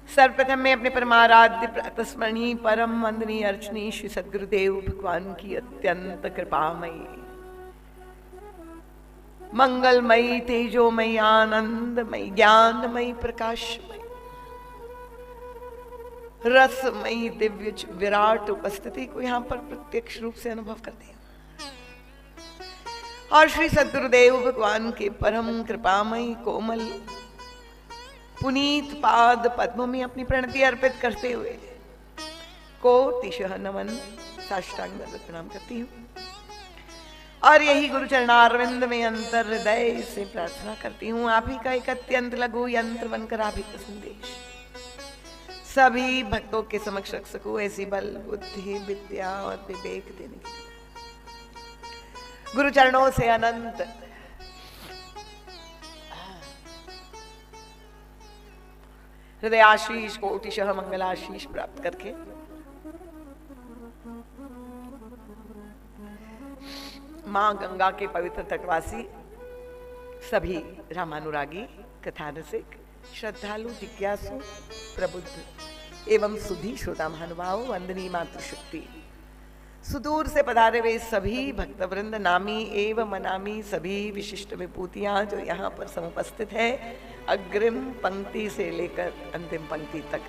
सर्वप्रथम मैं अपने परमाराध्य प्रातस्मरणीय परम वंदनीय अर्चनीय श्री सद्गुरुदेव भगवान की अत्यंत कृपामयी मंगलमयी तेजोमयी आनंदमयी ज्ञानमयी प्रकाशमयी रसमयी दिव्य विराट उपस्थिति को यहाँ पर प्रत्यक्ष रूप से अनुभव करते हैं और श्री सद्गुरुदेव भगवान के परम कृपामयी कोमल पुनीत पाद पद्मों में अपनी प्रणति अर्पित करते हुए कोटिशः नमन साष्टांग दंडवत प्रणाम करती हूँ और यही गुरु चरणारविंद में अंतर हृदय से प्रार्थना करती हूँ आप ही का एक अत्यंत लघु यंत्र बनकर आप ही का संदेश सभी भक्तों के समक्ष रख सकूं, ऐसी बल बुद्धि विद्या और विवेक देने की गुरु चरणों से अनंत हृदयाशीष कोटिशः मंगलाशीष प्राप्त करके मां गंगा के पवित्र तटवासी सभी रामानुरागी कथा रसिक श्रद्धालु जिज्ञासु प्रबुद्ध एवं सुधी श्रोता महानुभाव वंदनीय मातृशक्ति सुदूर से पधारे हुए सभी भक्तवृंद नामी एवं अनामी सभी विशिष्ट विभूतियां जो यहाँ पर समुपस्थित है अग्रिम पंक्ति से लेकर अंतिम पंक्ति तक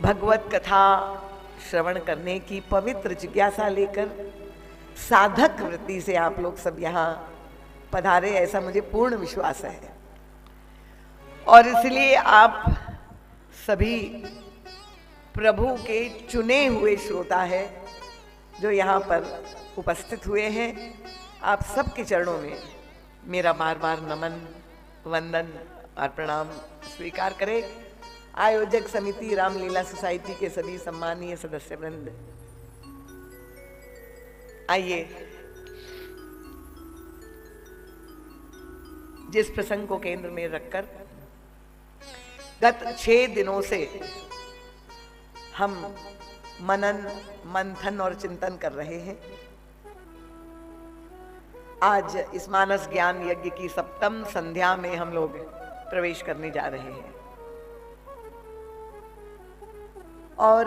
भगवत कथा श्रवण करने की पवित्र जिज्ञासा लेकर साधक वृत्ति से आप लोग सब यहाँ पधारे ऐसा मुझे पूर्ण विश्वास है और इसलिए आप सभी प्रभु के चुने हुए श्रोता है जो यहाँ पर उपस्थित हुए हैं। आप सबके चरणों में मेरा बार बार नमन वंदन और प्रणाम स्वीकार करें। आयोजक समिति रामलीला सोसाइटी के सभी सम्मानीय सदस्य वृंद, आइए जिस प्रसंग को केंद्र में रखकर गत 6 दिनों से हम मनन मंथन और चिंतन कर रहे हैं, आज इस मानस ज्ञान यज्ञ की सप्तम संध्या में हम लोग प्रवेश करने जा रहे हैं और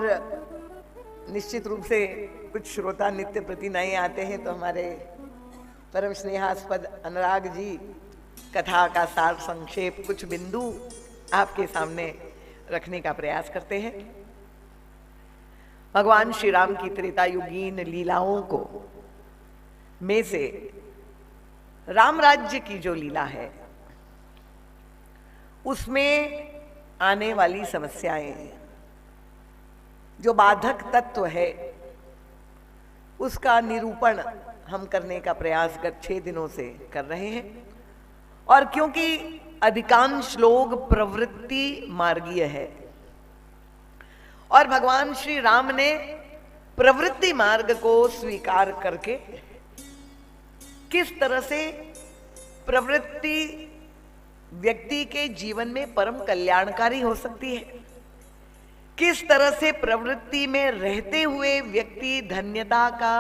निश्चित रूप से कुछ श्रोता नित्य प्रति नए आते हैं तो हमारे परम स्नेहास्पद अनुराग जी कथा का सार संक्षेप कुछ बिंदु आपके सामने रखने का प्रयास करते हैं। भगवान श्री राम की त्रेतायुगीन लीलाओं को में से राम राज्य की जो लीला है उसमें आने वाली समस्याएं जो बाधक तत्व है उसका निरूपण हम करने का प्रयास गत 6 दिनों से कर रहे हैं और क्योंकि अधिकांश लोग प्रवृत्ति मार्गीय है और भगवान श्री राम ने प्रवृत्ति मार्ग को स्वीकार करके किस तरह से प्रवृत्ति व्यक्ति के जीवन में परम कल्याणकारी हो सकती है, किस तरह से प्रवृत्ति में रहते हुए व्यक्ति धन्यता का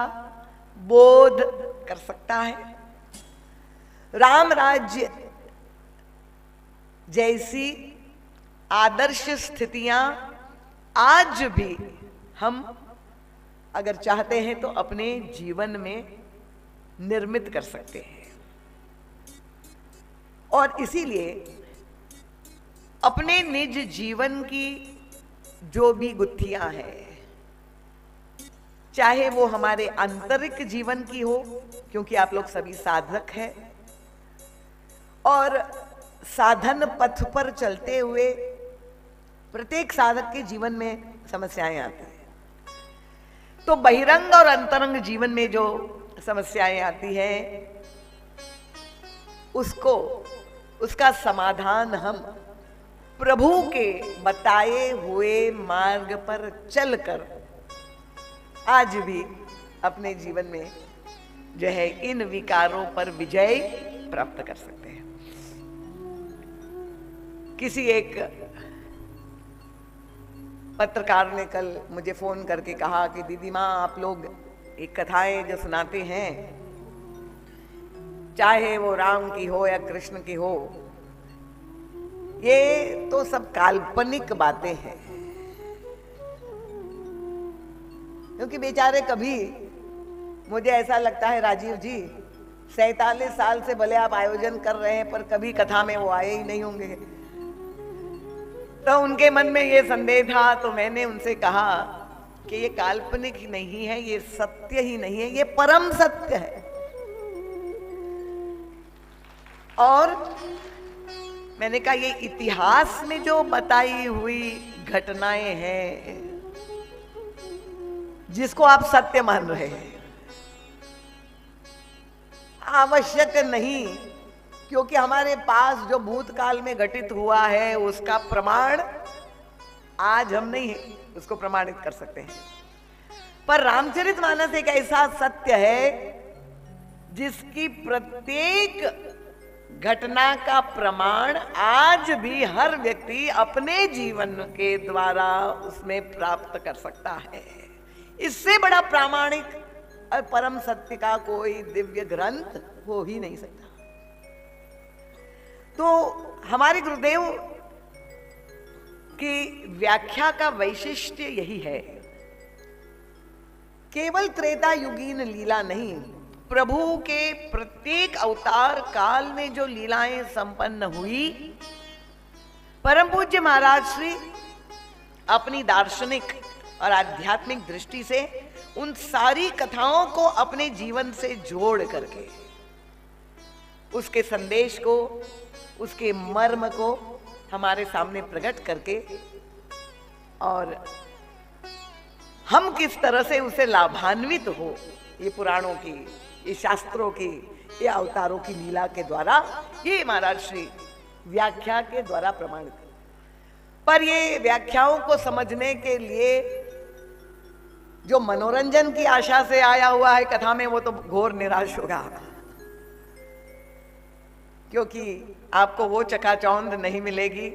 बोध कर सकता है। राम राज्य जैसी आदर्श स्थितियां आज भी हम अगर चाहते हैं तो अपने जीवन में निर्मित कर सकते हैं और इसीलिए अपने निज जीवन की जो भी गुत्थियां हैं, चाहे वो हमारे आंतरिक जीवन की हो क्योंकि आप लोग सभी साधक हैं और साधन पथ पर चलते हुए प्रत्येक साधक के जीवन में समस्याएं आती हैं, तो बहिरंग और अंतरंग जीवन में जो समस्याएं आती हैं उसका समाधान हम प्रभु के बताए हुए मार्ग पर चलकर आज भी अपने जीवन में जो है इन विकारों पर विजय प्राप्त कर सकते हैं। किसी एक पत्रकार ने कल मुझे फोन करके कहा कि दीदी माँ आप लोग एक कथाएं जो सुनाते हैं चाहे वो राम की हो या कृष्ण की हो ये तो सब काल्पनिक बातें हैं, क्योंकि बेचारे कभी, मुझे ऐसा लगता है राजीव जी, 47 साल से भले आप आयोजन कर रहे हैं पर कभी कथा में वो आए ही नहीं होंगे। तो उनके मन में ये संदेह था, तो मैंने उनसे कहा कि ये काल्पनिक ही नहीं है, ये सत्य ही नहीं है, ये परम सत्य है। और मैंने कहा ये इतिहास में जो बताई हुई घटनाएं हैं जिसको आप सत्य मान रहे हैं, आवश्यक नहीं, क्योंकि हमारे पास जो भूतकाल में घटित हुआ है उसका प्रमाण आज हम नहीं उसको प्रमाणित कर सकते हैं। पर रामचरितमानस एक ऐसा सत्य है जिसकी प्रत्येक घटना का प्रमाण आज भी हर व्यक्ति अपने जीवन के द्वारा उसमें प्राप्त कर सकता है। इससे बड़ा प्रामाणिक और परम सत्य का कोई दिव्य ग्रंथ हो ही नहीं सकता। तो हमारे गुरुदेव की व्याख्या का वैशिष्ट्य यही है, केवल त्रेता युगीन लीला नहीं, प्रभु के प्रत्येक अवतार काल में जो लीलाएं संपन्न हुई, परम पूज्य महाराज श्री अपनी दार्शनिक और आध्यात्मिक दृष्टि से उन सारी कथाओं को अपने जीवन से जोड़ करके उसके संदेश को, उसके मर्म को हमारे सामने प्रकट करके, और हम किस तरह से उसे लाभान्वित हो, ये पुराणों की, ये शास्त्रों की, ये अवतारों की लीला के द्वारा, ये महाराज श्री व्याख्या के द्वारा प्रमाणित। पर ये व्याख्याओं को समझने के लिए जो मनोरंजन की आशा से आया हुआ है कथा में, वो तो घोर निराश होगा, क्योंकि आपको वो चकाचौंध नहीं मिलेगी,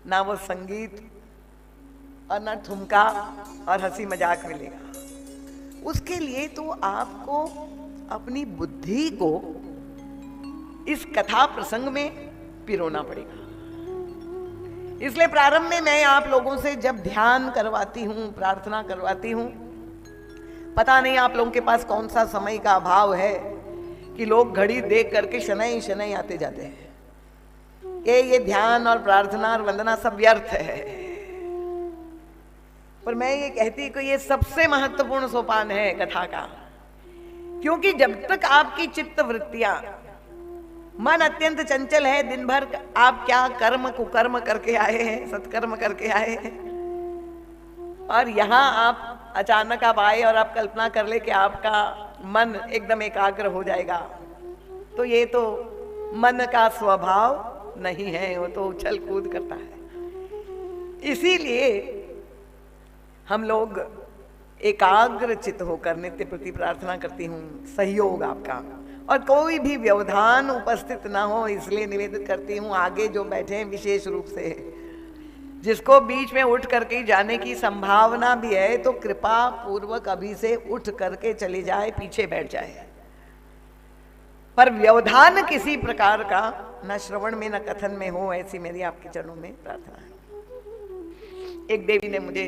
ना वो संगीत और ना ठुमका और हंसी मजाक मिलेगा। उसके लिए तो आपको अपनी बुद्धि को इस कथा प्रसंग में पिरोना पड़ेगा। इसलिए प्रारंभ में मैं आप लोगों से जब ध्यान करवाती हूं, प्रार्थना करवाती हूं, पता नहीं आप लोगों के पास कौन सा समय का अभाव है कि लोग घड़ी देख करके शनै शनै आते जाते हैं। ये ध्यान और प्रार्थना और वंदना सब व्यर्थ है। पर मैं ये कहती कि ये सबसे महत्वपूर्ण सोपान है कथा का, क्योंकि जब तक आपकी चित्त वृत्तियां, मन अत्यंत चंचल है, दिन भर आप क्या कर्म कुकर्म करके आए हैं, सत्कर्म करके आए हैं, और यहां आप अचानक आप आए और आप कल्पना कर ले कि आपका मन एकदम एकाग्र हो जाएगा, तो ये तो मन का स्वभाव नहीं है, वो तो उछल कूद करता है। इसीलिए हम लोग एकाग्र चित्त होकर नित्य प्रति प्रार्थना करती हूँ, सहयोग आपका, और कोई भी व्यवधान उपस्थित ना हो, इसलिए निवेदित करती हूँ आगे जो बैठे हैं विशेष रूप से, जिसको बीच में उठ करके जाने की संभावना भी है तो कृपा पूर्वक अभी से उठ करके चले जाए, पीछे बैठ जाए। पर व्यवधान किसी प्रकार का न श्रवण में न कथन में हो, ऐसी मेरी आपके चरणों में प्रार्थना है। एक देवी ने मुझे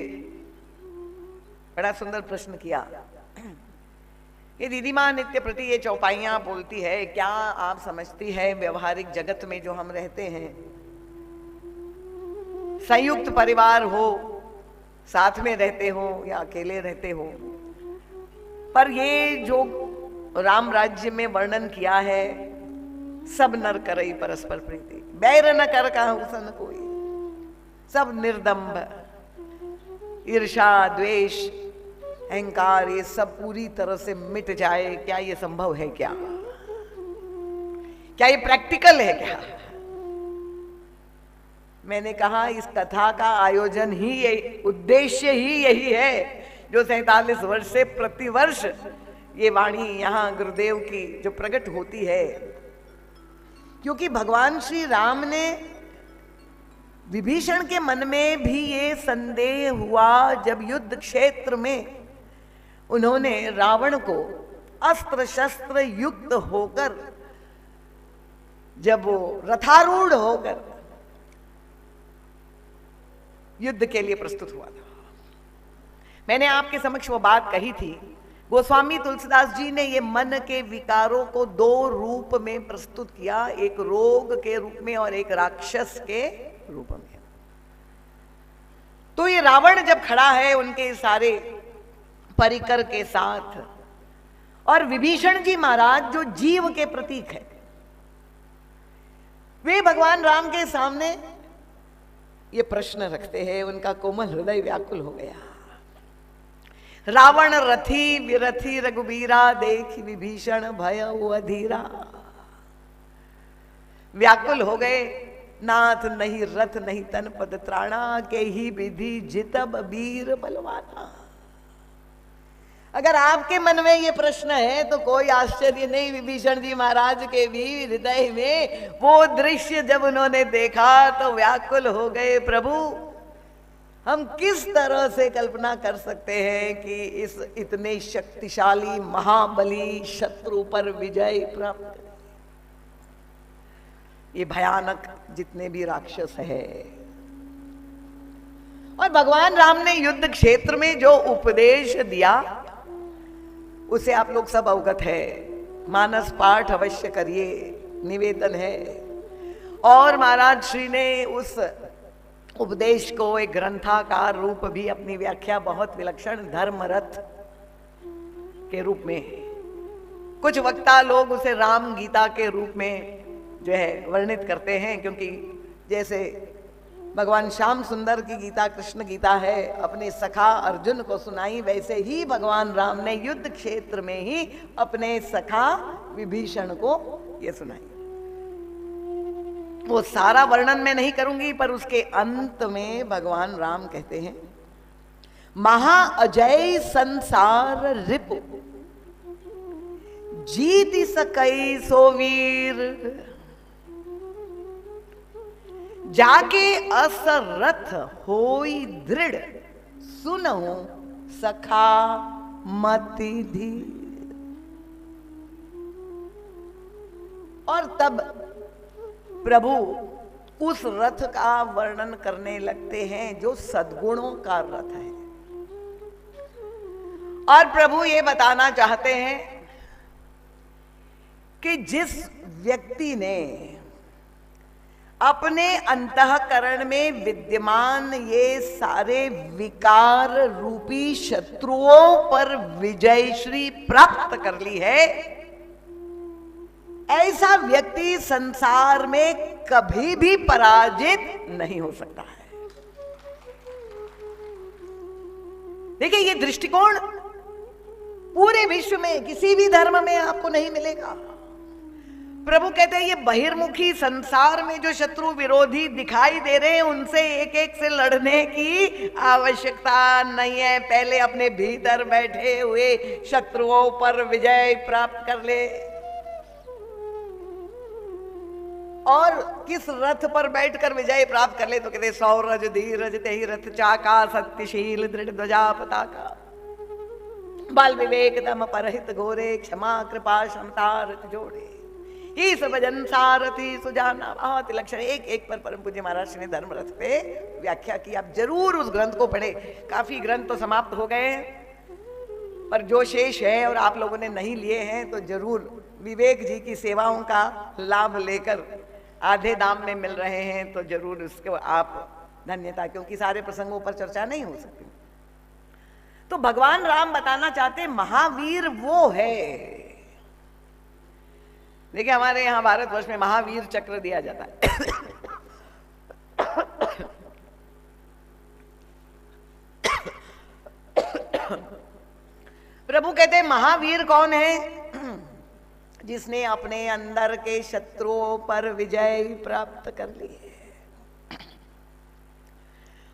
बड़ा सुंदर प्रश्न किया, ये दीदी माँ नित्य प्रति ये चौपाइयां बोलती है, क्या आप समझती है व्यवहारिक जगत में जो हम रहते हैं, संयुक्त परिवार हो, साथ में रहते हो या अकेले रहते हो, पर ये जो राम राज्य में वर्णन किया है, सब नर करई परस्पर प्रीति, बैर न कर कहूं सन कोई, सब निर्दम्भ, ईर्षा द्वेष अहंकार, ये सब पूरी तरह से मिट जाए, क्या ये संभव है? क्या ये प्रैक्टिकल है? क्या? मैंने कहा इस कथा का आयोजन ही यही, उद्देश्य ही यही है, जो 47 वर्ष से प्रतिवर्ष ये वाणी यहाँ गुरुदेव की जो प्रकट होती है, क्योंकि भगवान श्री राम ने, विभीषण के मन में भी ये संदेह हुआ जब युद्ध क्षेत्र में उन्होंने रावण को अस्त्र शस्त्र युक्त होकर, जब वो रथारूढ़ होकर युद्ध के लिए प्रस्तुत हुआ था। मैंने आपके समक्ष वो बात कही थी, गोस्वामी तुलसीदास जी ने ये मन के विकारों को दो रूप में प्रस्तुत किया, एक रोग के रूप में और एक राक्षस के रूप में। तो ये रावण जब खड़ा है उनके सारे परिकर के साथ, और विभीषण जी महाराज जो जीव के प्रतीक है, वे भगवान राम के सामने ये प्रश्न रखते हैं, उनका कोमल हृदय व्याकुल हो गया। रावण रथी विरथी रघुबीरा, देखी विभीषण भय अधीरा। व्याकुल हो गए, नाथ नहीं रथ नहीं तन पद त्राणा, के ही विधि जितब वीर बलवाना। अगर आपके मन में ये प्रश्न है तो कोई आश्चर्य नहीं, विभीषण जी महाराज के भी हृदय में वो दृश्य जब उन्होंने देखा तो व्याकुल हो गए। प्रभु, हम किस तरह से कल्पना कर सकते हैं कि इस इतने शक्तिशाली महाबली शत्रु पर विजय प्राप्त करें। ये भयानक जितने भी राक्षस है। और भगवान राम ने युद्ध क्षेत्र में जो उपदेश दिया उसे आप लोग सब अवगत है। मानस पाठ अवश्य करिए, निवेदन है। और महाराज श्री ने उस उपदेश को एक ग्रंथाकार रूप भी, अपनी व्याख्या बहुत विलक्षण धर्मरथ के रूप में, कुछ वक्ता लोग उसे राम गीता के रूप में जो है वर्णित करते हैं, क्योंकि जैसे भगवान श्याम सुंदर की गीता कृष्ण गीता है, अपने सखा अर्जुन को सुनाई, वैसे ही भगवान राम ने युद्ध क्षेत्र में ही अपने सखा विभीषण को ये सुनाई। वो सारा वर्णन मैं नहीं करूंगी, पर उसके अंत में भगवान राम कहते हैं, महा अजय संसार रिपु, जीत सकई सो वीर, जाके असरथ होई दृढ़, सुनहु सखा मति धीर। और तब प्रभु उस रथ का वर्णन करने लगते हैं जो सद्गुणों का रथ है। और प्रभु ये बताना चाहते हैं कि जिस व्यक्ति ने अपने अंतःकरण में विद्यमान ये सारे विकार रूपी शत्रुओं पर विजय श्री प्राप्त कर ली है, ऐसा व्यक्ति संसार में कभी भी पराजित नहीं हो सकता है। देखिए, ये दृष्टिकोण पूरे विश्व में किसी भी धर्म में आपको नहीं मिलेगा। प्रभु कहते हैं, ये बहिर्मुखी संसार में जो शत्रु विरोधी दिखाई दे रहे हैं, उनसे एक एक से लड़ने की आवश्यकता नहीं है। पहले अपने भीतर बैठे हुए शत्रुओं पर विजय प्राप्त कर ले। और किस रथ पर बैठकर विजय प्राप्त कर ले तो कहते, सौरज धीरज तेहि रथ चाका, सत्यशील दृढ़ ध्वजा पताका, बाल विवेक दम परहित घोरे, क्षमा कृपा क्षमता रथ जोड़े, ही सब जन सारथी सुजाना। बहुत लक्षण एक एक पर परम पूज्य महाराज ने धर्म रथ पे व्याख्या की। आप जरूर उस ग्रंथ को पढ़े। काफी ग्रंथ तो समाप्त हो गए हैं, पर जो शेष है और आप लोगों ने नहीं लिए हैं तो जरूर विवेक जी की सेवाओं का लाभ लेकर आधे दाम में मिल रहे हैं, तो जरूर उसको आप धन्यता, क्योंकि सारे प्रसंगों पर चर्चा नहीं हो सकती। तो भगवान राम बताना चाहते महावीर वो है। देखिए, हमारे यहां भारतवर्ष में महावीर चक्र दिया जाता है। प्रभु कहते हैं, महावीर कौन है? जिसने अपने अंदर के शत्रुओं पर विजय प्राप्त कर ली है।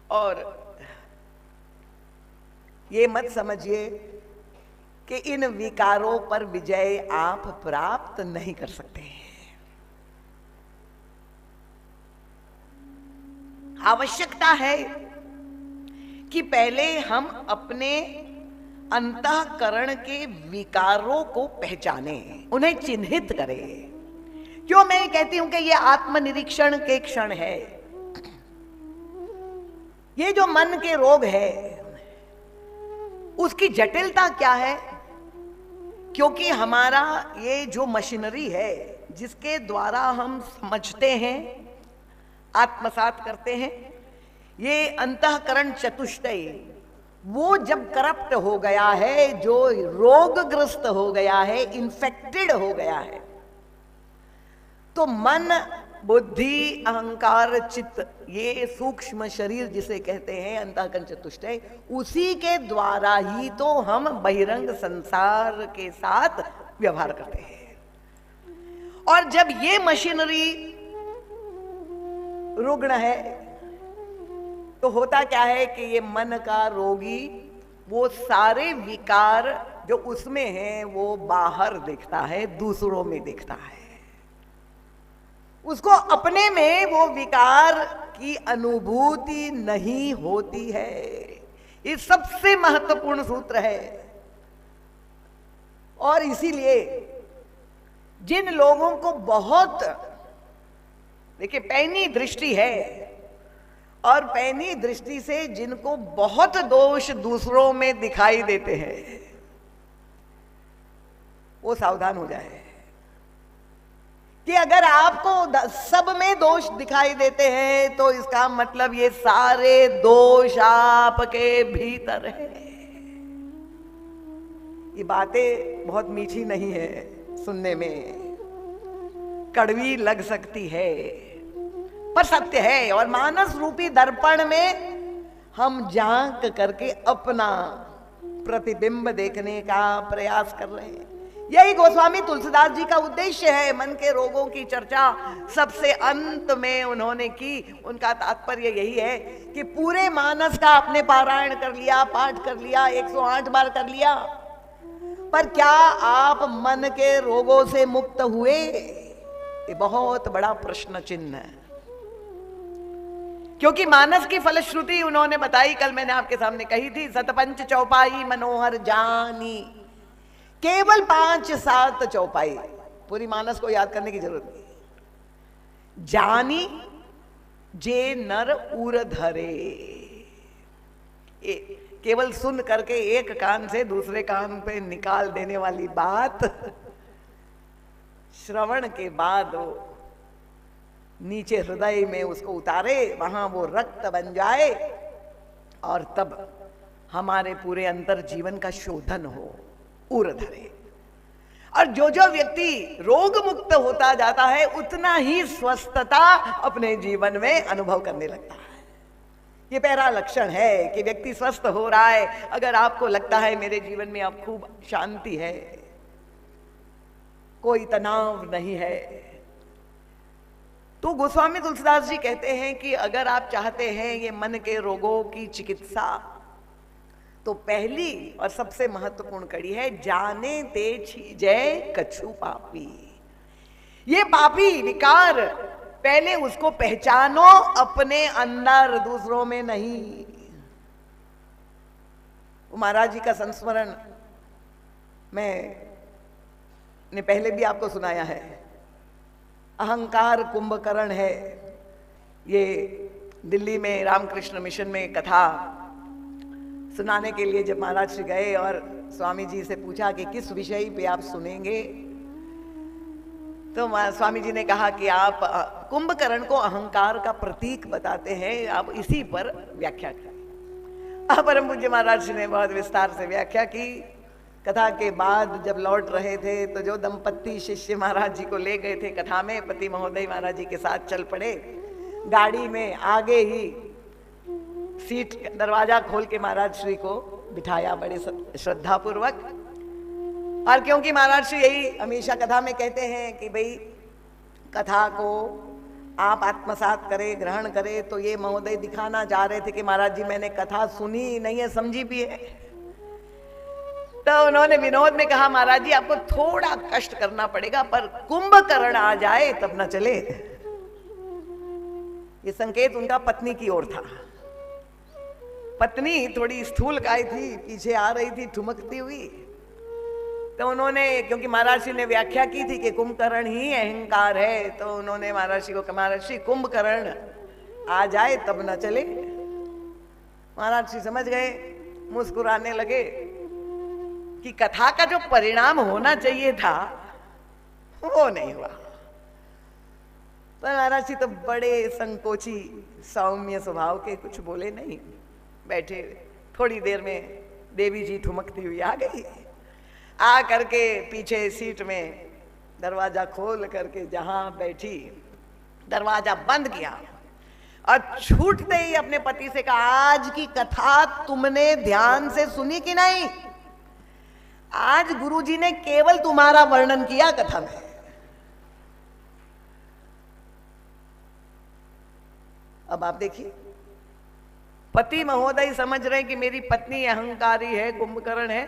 और ये मत समझिए कि इन विकारों पर विजय आप प्राप्त नहीं कर सकते हैं। आवश्यकता है कि पहले हम अपने अंतःकरण के विकारों को पहचाने, उन्हें चिन्हित करें। क्यों मैं कहती हूं कि यह आत्मनिरीक्षण के क्षण है। ये जो मन के रोग है उसकी जटिलता क्या है? क्योंकि हमारा ये जो मशीनरी है जिसके द्वारा हम समझते हैं, आत्मसात करते हैं, ये अंतःकरण चतुष्टय वो जब करप्ट हो गया है, जो रोगग्रस्त हो गया है, इन्फेक्टेड हो गया है, तो मन, बुद्धि, अहंकार, चित्त, ये सूक्ष्म शरीर जिसे कहते हैं अंतःकरण चतुष्टय, उसी के द्वारा ही तो हम बहिरंग संसार के साथ व्यवहार करते हैं। और जब ये मशीनरी रुग्ण है तो होता क्या है कि ये मन का रोगी वो सारे विकार जो उसमें हैं वो बाहर दिखता है, दूसरों में दिखता है। उसको अपने में वो विकार की अनुभूति नहीं होती है। ये सबसे महत्वपूर्ण सूत्र है। और इसीलिए जिन लोगों को बहुत, देखिए, पैनी दृष्टि है और पैनी दृष्टि से जिनको बहुत दोष दूसरों में दिखाई देते हैं, वो सावधान हो जाए कि अगर आपको सब में दोष दिखाई देते हैं तो इसका मतलब ये सारे दोष आपके भीतर है। ये बातें बहुत मीठी नहीं है, सुनने में कड़वी लग सकती है, पर सत्य है। और मानस रूपी दर्पण में हम झांक करके अपना प्रतिबिंब देखने का प्रयास कर रहे हैं। यही गोस्वामी तुलसीदास जी का उद्देश्य है। मन के रोगों की चर्चा सबसे अंत में उन्होंने की। उनका तात्पर्य यही है कि पूरे मानस का आपने पारायण कर लिया, पाठ कर लिया, 108 बार कर लिया, पर क्या आप मन के रोगों से मुक्त हुए? ये बहुत बड़ा प्रश्न चिन्ह है। क्योंकि मानस की फलश्रुति उन्होंने बताई, कल मैंने आपके सामने कही थी, सतपंच चौपाई मनोहर जानी। केवल 5-7 चौपाई, पूरी मानस को याद करने की जरूरत नहीं। जानी जे नर उर धरे, केवल सुन करके एक कान से दूसरे कान पे निकाल देने वाली बात, श्रवण के बाद वो नीचे हृदय में उसको उतारे, वहां वो रक्त बन जाए और तब हमारे पूरे अंतर जीवन का शोधन हो, उर धरे। और जो जो व्यक्ति रोग मुक्त होता जाता है उतना ही स्वस्थता अपने जीवन में अनुभव करने लगता है। ये पहला लक्षण है कि व्यक्ति स्वस्थ हो रहा है। अगर आपको लगता है मेरे जीवन में अब खूब शांति है, कोई तनाव नहीं है, तो गोस्वामी तुलसीदास जी कहते हैं कि अगर आप चाहते हैं ये मन के रोगों की चिकित्सा, तो पहली और सबसे महत्वपूर्ण कड़ी है जाने ते जय कछु पापी। ये पापी विकार पहले उसको पहचानो अपने अंदर, दूसरों में नहीं। महाराज जी का संस्मरण मैंने पहले भी आपको सुनाया है। अहंकार कुंभकर्ण है। ये दिल्ली में रामकृष्ण मिशन में कथा सुनाने के लिए जब महाराज श्री गए और स्वामी जी से पूछा कि किस विषय पे आप सुनेंगे, तो स्वामी जी ने कहा कि आप कुंभकर्ण को अहंकार का प्रतीक बताते हैं, आप इसी पर व्याख्या करें। परम पूज्य महाराज श्री ने बहुत विस्तार से व्याख्या की। कथा के बाद जब लौट रहे थे तो जो दंपत्ति शिष्य महाराज जी को ले गए थे कथा में, पति महोदय महाराज जी के साथ चल पड़े। गाड़ी में आगे ही सीट दरवाजा खोल के महाराज श्री को बिठाया बड़े श्रद्धा पूर्वक। और क्योंकि महाराज श्री यही हमेशा कथा में कहते हैं कि भाई कथा को आप आत्मसात करें, ग्रहण करें, तो ये महोदय दिखाना चाह रहे थे कि महाराज जी मैंने कथा सुनी नहीं है, समझी भी है। तो उन्होंने विनोद में कहा महाराज जी आपको थोड़ा कष्ट करना पड़ेगा, पर कुंभकर्ण आ जाए तब न चले। ये संकेत उनका पत्नी की ओर था। पत्नी थोड़ी स्थूलकाय थी, पीछे आ रही थी ठुमकती हुई। तो उन्होंने, क्योंकि महाराज श्री ने व्याख्या की थी कि कुंभकर्ण ही अहंकार है, तो उन्होंने महाराज श्री को कहा महाराज श्री कुंभकर्ण आ जाए तब न चले। महाराज जी समझ गए, मुस्कुराने लगे कि कथा का जो परिणाम होना चाहिए था वो नहीं हुआ। पर महाराज जी तो बड़े संकोची सौम्य स्वभाव के, कुछ बोले नहीं, बैठे। थोड़ी देर में देवी जी ठुमकती हुई आ गई, आ करके पीछे सीट में दरवाजा खोल करके जहां बैठी, दरवाजा बंद किया और छूटते ही अपने पति से कहा, आज की कथा तुमने ध्यान से सुनी कि नहीं? आज गुरुजी ने केवल तुम्हारा वर्णन किया कथा में। अब आप देखिए, पति महोदय समझ रहे हैं कि मेरी पत्नी अहंकारी है, कुंभकर्ण है।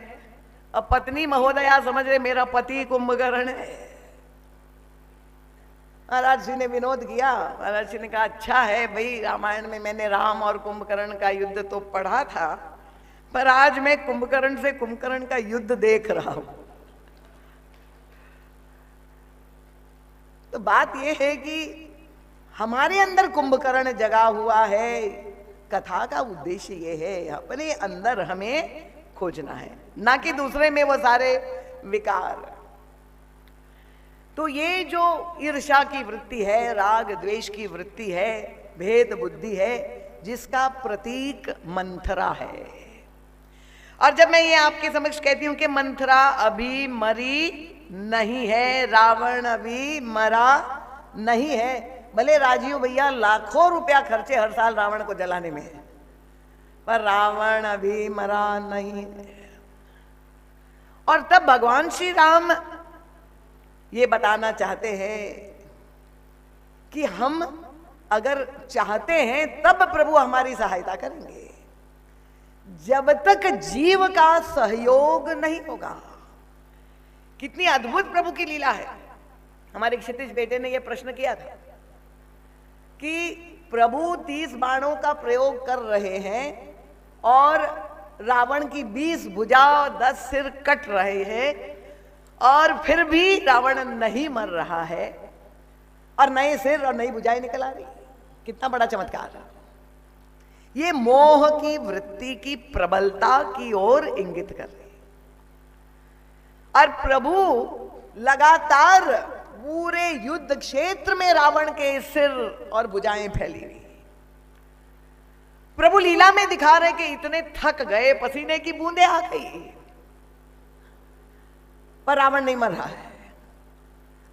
अब पत्नी महोदया समझ रहे मेरा पति कुंभकर्ण है। महाराज जी ने विनोद किया। महाराज जी ने कहा, अच्छा है भाई, रामायण में मैंने राम और कुंभकर्ण का युद्ध तो पढ़ा था, पर आज मैं कुंभकर्ण से कुंभकर्ण का युद्ध देख रहा हूं। तो बात यह है कि हमारे अंदर कुंभकर्ण जगा हुआ है। कथा का उद्देश्य ये है, अपने अंदर हमें खोजना है, ना कि दूसरे में वो सारे विकार। तो ये जो ईर्ष्या की वृत्ति है, राग द्वेष की वृत्ति है, भेद बुद्धि है, जिसका प्रतीक मंथरा है। और जब मैं ये आपके समक्ष कहती हूं कि मंथरा अभी मरी नहीं है, रावण अभी मरा नहीं है, भले राजीव भैया लाखों रुपया खर्चे हर साल रावण को जलाने में, पर रावण अभी मरा नहीं है। और तब भगवान श्री राम ये बताना चाहते हैं कि हम अगर चाहते हैं तब प्रभु हमारी सहायता करेंगे, जब तक जीव का सहयोग नहीं होगा। कितनी अद्भुत प्रभु की लीला है। हमारे क्षितिज बेटे ने यह प्रश्न किया था कि प्रभु 30 बाणों का प्रयोग कर रहे हैं और रावण की 20 भुजा 10 सिर कट रहे हैं, और फिर भी रावण नहीं मर रहा है और नए सिर और नई भुजाएं निकल आ रही। कितना बड़ा चमत्कार है। ये मोह की वृत्ति की प्रबलता की ओर इंगित कर रही। और प्रभु लगातार पूरे युद्ध क्षेत्र में रावण के सिर और भुजाएं फैली हुई। प्रभु लीला में दिखा रहे कि इतने थक गए, पसीने की बूंदें आ गई, पर रावण नहीं मर रहा है।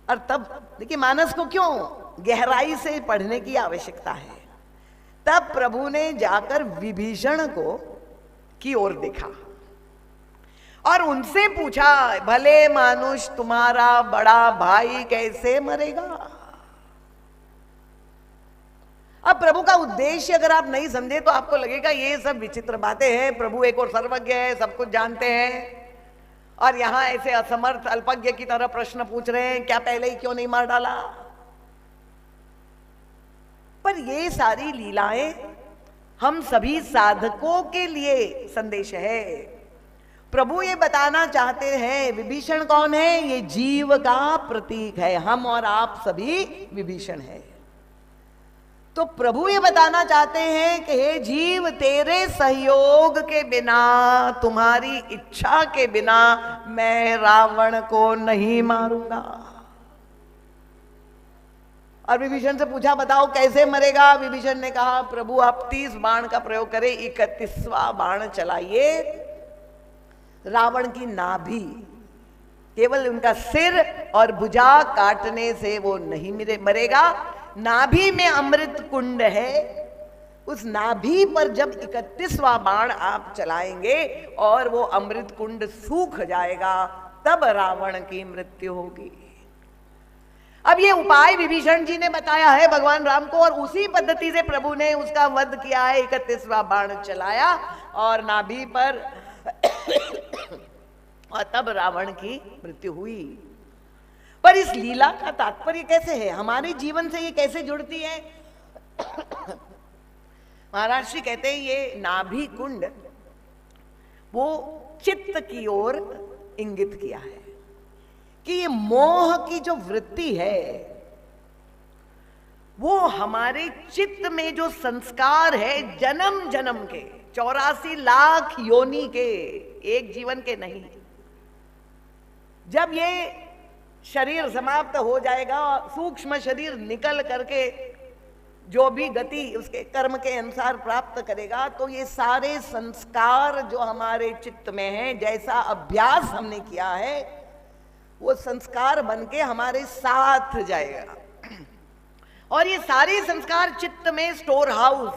और तब देखिए मानस को क्यों गहराई से पढ़ने की आवश्यकता है। तब प्रभु ने जाकर विभीषण को की ओर देखा और उनसे पूछा, भले मानुष तुम्हारा बड़ा भाई कैसे मरेगा? अब प्रभु का उद्देश्य अगर आप नहीं समझे तो आपको लगेगा ये सब विचित्र बातें हैं, प्रभु एक और सर्वज्ञ है, सब कुछ जानते हैं, और यहां ऐसे असमर्थ अल्पज्ञ की तरह प्रश्न पूछ रहे हैं, क्या पहले ही क्यों नहीं मार डाला? पर ये सारी लीलाएं हम सभी साधकों के लिए संदेश है। प्रभु ये बताना चाहते हैं, विभीषण कौन है? ये जीव का प्रतीक है। हम और आप सभी विभीषण है। तो प्रभु ये बताना चाहते हैं कि हे जीव, तेरे सहयोग के बिना, तुम्हारी इच्छा के बिना मैं रावण को नहीं मारूंगा। और विभीषण से पूछा, बताओ कैसे मरेगा? विभीषण ने कहा, प्रभु आप 30 बाण का प्रयोग करें, 31वां बाण चलाइए, रावण की नाभि, केवल उनका सिर और भुजा काटने से वो नहीं मरेगा। नाभि में अमृत कुंड है, उस नाभि पर जब 31वां बाण आप चलाएंगे और वो अमृत कुंड सूख जाएगा, तब रावण की मृत्यु होगी। अब ये उपाय विभीषण जी ने बताया है भगवान राम को, और उसी पद्धति से प्रभु ने उसका वध किया है। 31वां बाण चलाया और नाभि पर और तब रावण की मृत्यु हुई। पर इस लीला का तात्पर्य कैसे है, हमारे जीवन से ये कैसे जुड़ती है? महाराज श्री कहते हैं ये नाभि कुंड वो चित्त की ओर इंगित किया है कि ये मोह की जो वृत्ति है वो हमारे चित्त में जो संस्कार है जन्म जन्म के, 84 लाख योनि के, एक जीवन के नहीं। जब ये शरीर समाप्त हो जाएगा, सूक्ष्म शरीर निकल करके जो भी गति उसके कर्म के अनुसार प्राप्त करेगा, तो ये सारे संस्कार जो हमारे चित्त में हैं, जैसा अभ्यास हमने किया है, वो संस्कार बनके हमारे साथ जाएगा। और ये सारे संस्कार चित्त में स्टोर हाउस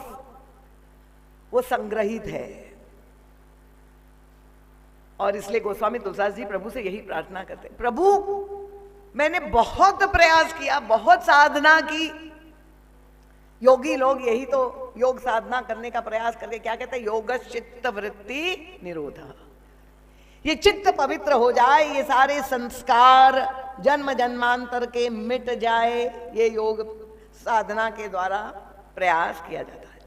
वो संग्रहित है। और इसलिए गोस्वामी तुलसीदास जी प्रभु से यही प्रार्थना करते हैं, प्रभु मैंने बहुत प्रयास किया, बहुत साधना की। योगी लोग यही तो योग साधना करने का प्रयास करके क्या कहते हैं, योगस् चित्त वृत्ति निरोधा। ये चित्त पवित्र हो जाए, ये सारे संस्कार जन्म जन्मांतर के मिट जाए, ये योग साधना के द्वारा प्रयास किया जाता है।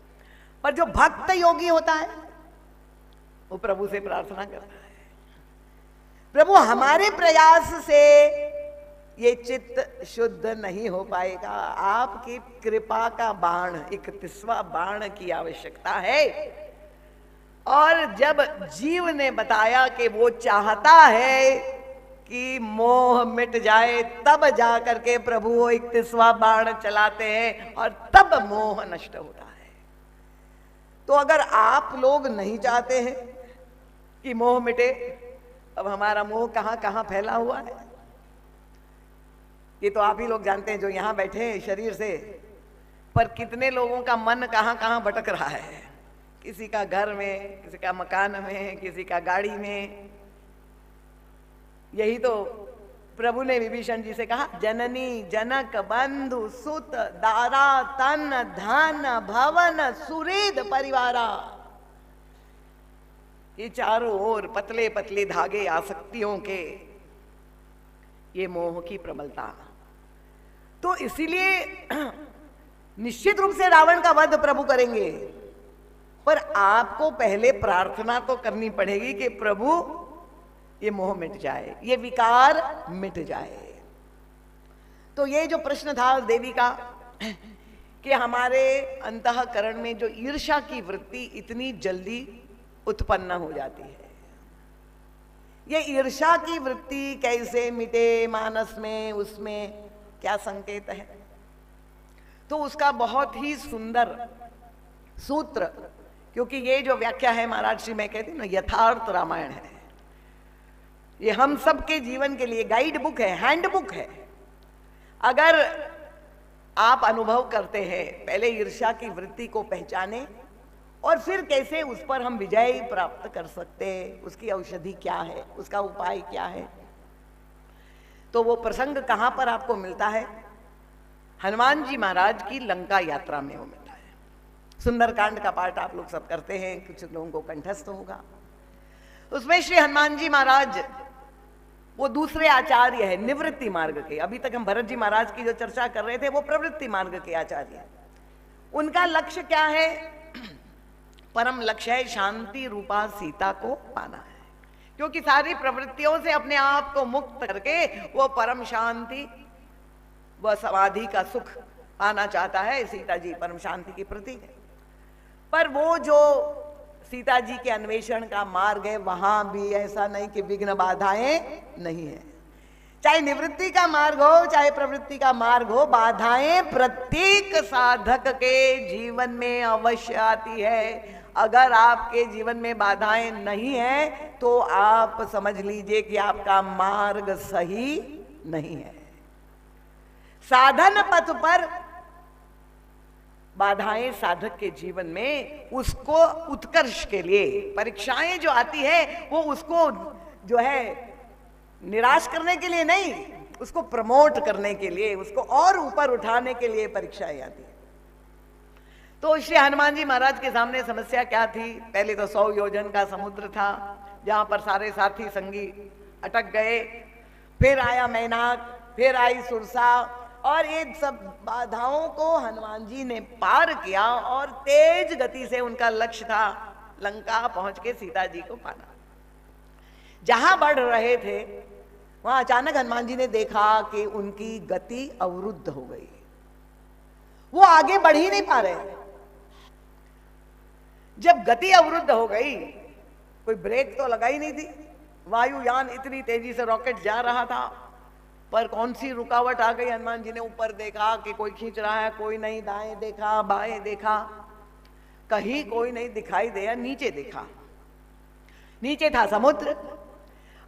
पर जो भक्त योगी होता है वो प्रभु से प्रार्थना करता है, प्रभु हमारे प्रयास से ये चित्त शुद्ध नहीं हो पाएगा, आपकी कृपा का बाण, 31वां बाण की आवश्यकता है। और जब जीव ने बताया कि वो चाहता है कि मोह मिट जाए, तब जा करके प्रभु वो 31वां बाण चलाते हैं और तब मोह नष्ट होता है। तो अगर आप लोग नहीं चाहते हैं कि मोह मिटे, अब हमारा मोह कहां कहां फैला हुआ है ये तो आप ही लोग जानते हैं जो यहां बैठे हैं शरीर से। पर कितने लोगों का मन कहां कहां भटक रहा है, किसी का घर में, किसी का मकान में, किसी का गाड़ी में। यही तो प्रभु ने विभीषण जी से कहा, जननी जनक बंधु सुत दारा तन धन भवन सुहृद परिवारा। ये चारों ओर पतले पतले धागे आसक्तियों के, ये मोह की प्रबलता। तो इसीलिए निश्चित रूप से रावण का वध प्रभु करेंगे, पर आपको पहले प्रार्थना तो करनी पड़ेगी कि प्रभु ये मोह मिट जाए, ये विकार मिट जाए। तो ये जो प्रश्न था देवी का कि हमारे अंतःकरण में जो ईर्ष्या की वृत्ति इतनी जल्दी उत्पन्न हो जाती है, ये ईर्ष्या की वृत्ति कैसे मिटे मानस में, उसमें क्या संकेत है? तो उसका बहुत ही सुंदर सूत्र, क्योंकि ये जो व्याख्या है महाराज श्री, मैं कहती हूँ ना, यथार्थ रामायण है। ये हम सबके जीवन के लिए गाइड बुक है, हैंड बुक है। अगर आप अनुभव करते हैं, पहले ईर्ष्या की वृत्ति को पहचाने और फिर कैसे उस पर हम विजय प्राप्त कर सकते हैं, उसकी औषधि क्या है, उसका उपाय क्या है। तो वो प्रसंग कहां पर आपको मिलता है? हनुमान जी महाराज की लंका यात्रा में वो मिलता है। सुंदरकांड का पाठ आप लोग सब करते हैं, कुछ लोगों को कंठस्थ होगा। उसमें श्री हनुमान जी महाराज वो दूसरे आचार्य है निवृत्ति मार्ग के। अभी तक हम भरत जी महाराज की जो चर्चा कर रहे थे वो प्रवृत्ति मार्ग के आचार्य हैं। उनका लक्ष्य क्या है? परम लक्ष्य है शांति रूपा सीता को पाना है, क्योंकि सारी प्रवृत्तियों से अपने आप को मुक्त करके वो परम शांति व समाधि का सुख पाना चाहता है। सीता जी परम शांति की प्रतीक है। पर वो जो सीता जी के अन्वेषण का मार्ग है, वहां भी ऐसा नहीं कि विघ्न बाधाएं नहीं है। चाहे निवृत्ति का मार्ग हो, चाहे प्रवृत्ति का मार्ग हो, बाधाएं प्रत्येक साधक के जीवन में अवश्य आती है। अगर आपके जीवन में बाधाएं नहीं है तो आप समझ लीजिए कि आपका मार्ग सही नहीं है। साधन पथ पर बाधाएं साधक के जीवन में उसको उत्कर्ष के लिए, परीक्षाएं जो आती है वो उसको जो है निराश करने के लिए नहीं, उसको प्रमोट करने के लिए, उसको और ऊपर उठाने के लिए परीक्षाएं आती है। तो श्री हनुमान जी महाराज के सामने समस्या क्या थी? पहले तो 100 योजन का समुद्र था जहां पर सारे साथी संगी अटक गए, फिर आया मैनाक, फिर आई सुरसा, और ये सब बाधाओं को हनुमान जी ने पार किया और तेज गति से उनका लक्ष्य था लंका पहुंच के सीता जी को पाना। जहां बढ़ रहे थे वहां अचानक हनुमान जी ने देखा कि उनकी गति अवरुद्ध हो गई, वो आगे बढ़ ही नहीं पा रहे। जब गति अवरुद्ध हो गई, कोई ब्रेक तो लगा ही नहीं थी, वायुयान इतनी तेजी से रॉकेट जा रहा था, पर कौन सी रुकावट आ गई। हनुमान जी ने ऊपर देखा कि कोई खींच रहा है, कोई नहीं, दाएं देखा, बाएं देखा, कहीं कोई नहीं दिखाई दिया। नीचे देखा, नीचे था समुद्र,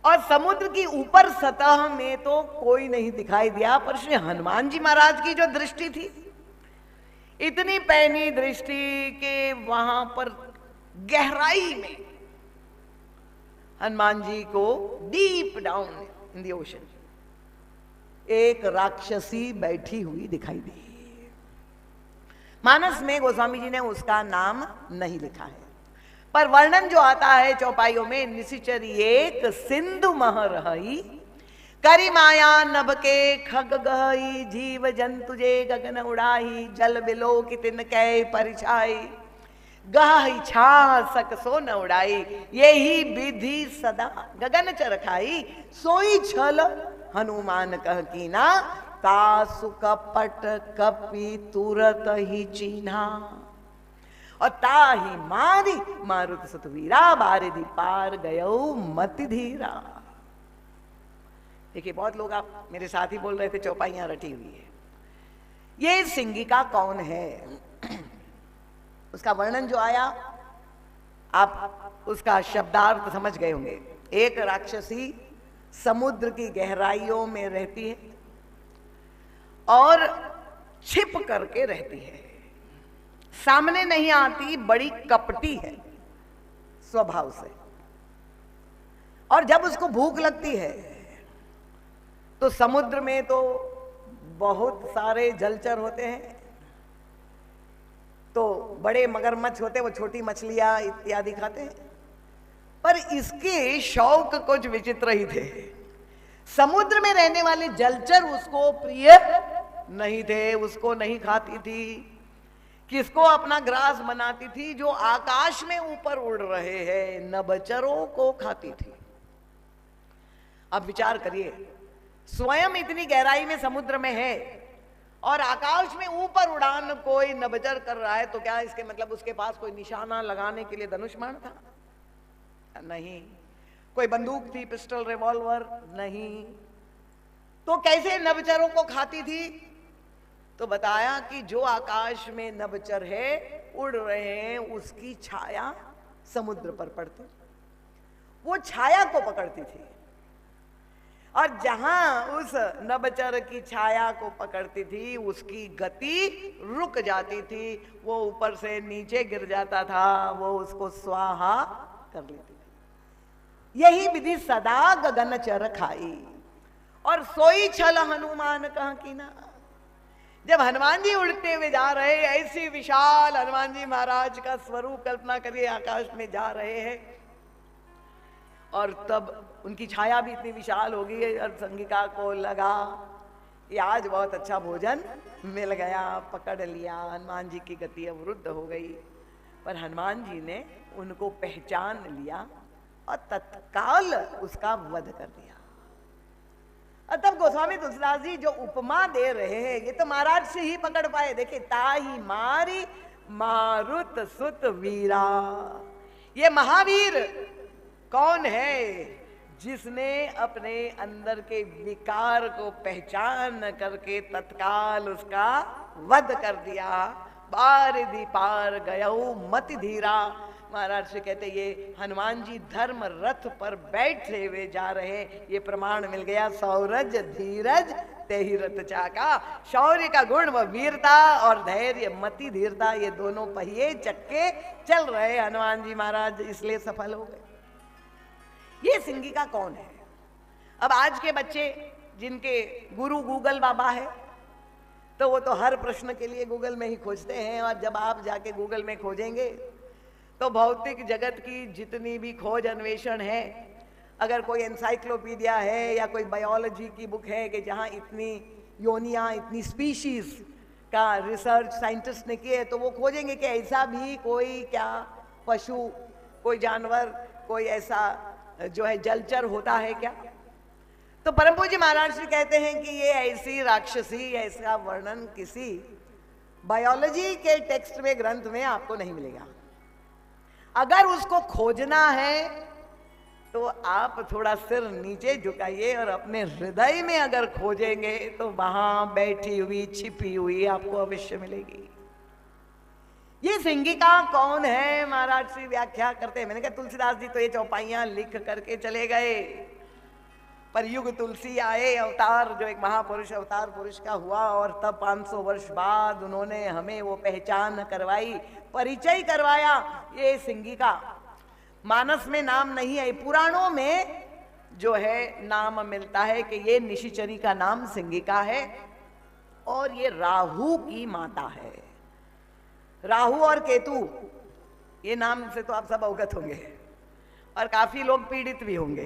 और समुद्र की ऊपर सतह में तो कोई नहीं दिखाई दिया, पर श्री हनुमान जी महाराज की जो दृष्टि थी, इतनी पैनी दृष्टि के वहां पर गहराई में हनुमान जी को deep down in the ocean एक राक्षसी बैठी हुई दिखाई दी। मानस में गोस्वामी जी ने उसका नाम नहीं लिखा है, पर वर्णन जो आता है चौपाइयों में, निशिचरी एक सिंधु मह रही, करी माया नभ के खग गई, जीव जंतु जे गगन उड़ाई, जल बिलो की तिन कै परिछाई, गह छा सक सो न उड़ाई, यही विधि सदा गगन चर खाई, सोई छल हनुमान कह कीना, तासु कपट कपि तुरत ही चीन्हा, और ताही मारी मारुत सतवीरा, बारिधि पार गयो मति धीरा। देखिए, बहुत लोग आप मेरे साथ ही बोल रहे थे चौपाइयां रटी हुई है। ये सिंगिका कौन है, उसका वर्णन जो आया, आप उसका शब्दार्थ समझ गए होंगे। एक राक्षसी समुद्र की गहराइयों में रहती है और छिप करके रहती है, सामने नहीं आती, बड़ी कपटी है स्वभाव से, और जब उसको भूख लगती है तो समुद्र में तो बहुत सारे जलचर होते हैं, तो बड़े मगरमच्छ होते हैं, वो छोटी मछलियां इत्यादि खाते हैं, पर इसके शौक कुछ विचित्र ही थे। समुद्र में रहने वाले जलचर उसको प्रिय नहीं थे, उसको नहीं खाती थी, किसको अपना ग्रास बनाती थी, जो आकाश में ऊपर उड़ रहे हैं नभचरों को खाती थी। अब विचार करिए, स्वयं इतनी गहराई में समुद्र में है और आकाश में ऊपर उड़ान कोई नभचर कर रहा है, तो क्या इसके मतलब उसके पास कोई निशाना लगाने के लिए धनुष्मान था? नहीं। कोई बंदूक थी, पिस्टल, रिवॉल्वर? नहीं। तो कैसे नभचरों को खाती थी? तो बताया कि जो आकाश में नभचर है, उड़ रहे हैं, उसकी छाया समुद्र पर पड़ती, वो छाया को पकड़ती थी, और जहां उस नभचर की छाया को पकड़ती थी उसकी गति रुक जाती थी, वो ऊपर से नीचे गिर जाता था, वो उसको स्वाहा कर लेती थी। यही विधि सदा गगन चर खाई, और सोई छल हनुमान कह कीना। जब हनुमान जी उड़ते हुए जा रहे, ऐसी विशाल हनुमान जी महाराज का स्वरूप कल्पना करिए, आकाश में जा रहे हैं, और तब उनकी छाया भी इतनी विशाल हो गई है, और संगिका को लगा कि आज बहुत अच्छा भोजन मिल गया, पकड़ लिया। हनुमान जी की गति अवरुद्ध हो गई, पर हनुमान जी ने उनको पहचान लिया और तत्काल उसका वध कर दिया। और तब गोस्वामी तुलसीदास जी जो उपमा दे रहे हैं, ये तो महाराज से ही पकड़ पाए। देखिए, ताही मारी मारुत सुत वीरा, ये महावीर कौन है? जिसने अपने अंदर के विकार को पहचान करके तत्काल उसका वध कर दिया। बारिधि पार गयो मति धीरा। महाराज से कहते ये हनुमान जी धर्म रथ पर बैठे हुए जा रहे, ये प्रमाण मिल गया। सौरज धीरज तेहि रथ चाका, शौर्य का गुण व वीरता और धैर्य मति धीरता, ये दोनों पहिए चक्के चल रहे हनुमान जी महाराज, इसलिए सफल हो गए। ये सिंगिका कौन है? अब आज के बच्चे जिनके गुरु गूगल बाबा है, तो वो तो हर प्रश्न के लिए गूगल में ही खोजते हैं, और जब आप जाके गूगल में खोजेंगे तो भौतिक जगत की जितनी भी खोज अन्वेषण है, अगर कोई एनसाइक्लोपीडिया है या कोई बायोलॉजी की बुक है कि जहाँ इतनी योनियाँ, इतनी स्पीशीज का रिसर्च साइंटिस्ट ने किए, तो वो खोजेंगे कि ऐसा भी कोई क्या पशु, कोई जानवर, कोई ऐसा जो है जलचर होता है क्या? तो परम पूज्य महाराज जी कहते हैं कि ये ऐसी राक्षसी, ऐसा वर्णन किसी बायोलॉजी के टेक्स्ट में, ग्रंथ में आपको नहीं मिलेगा। अगर उसको खोजना है तो आप थोड़ा सिर नीचे झुकाइए और अपने हृदय में अगर खोजेंगे तो वहां बैठी हुई छिपी हुई आपको अवश्य मिलेगी। ये सिंगिका कौन है, महाराज श्री व्याख्या करते हैं। मैंने कहा तुलसीदास जी तो ये चौपाइयां लिख करके चले गए, पर युग तुलसी आए, अवतार जो एक महापुरुष अवतार पुरुष का हुआ, और तब 500 वर्ष बाद उन्होंने हमें वो पहचान करवाई, परिचय करवाया। ये सिंगिका मानस में नाम नहीं है, पुराणों में जो है नाम मिलता है कि ये निशिचरी का नाम सिंगिका है और ये राहु की माता है। राहु और केतु, ये नाम से तो आप सब अवगत होंगे और काफी लोग पीड़ित भी होंगे।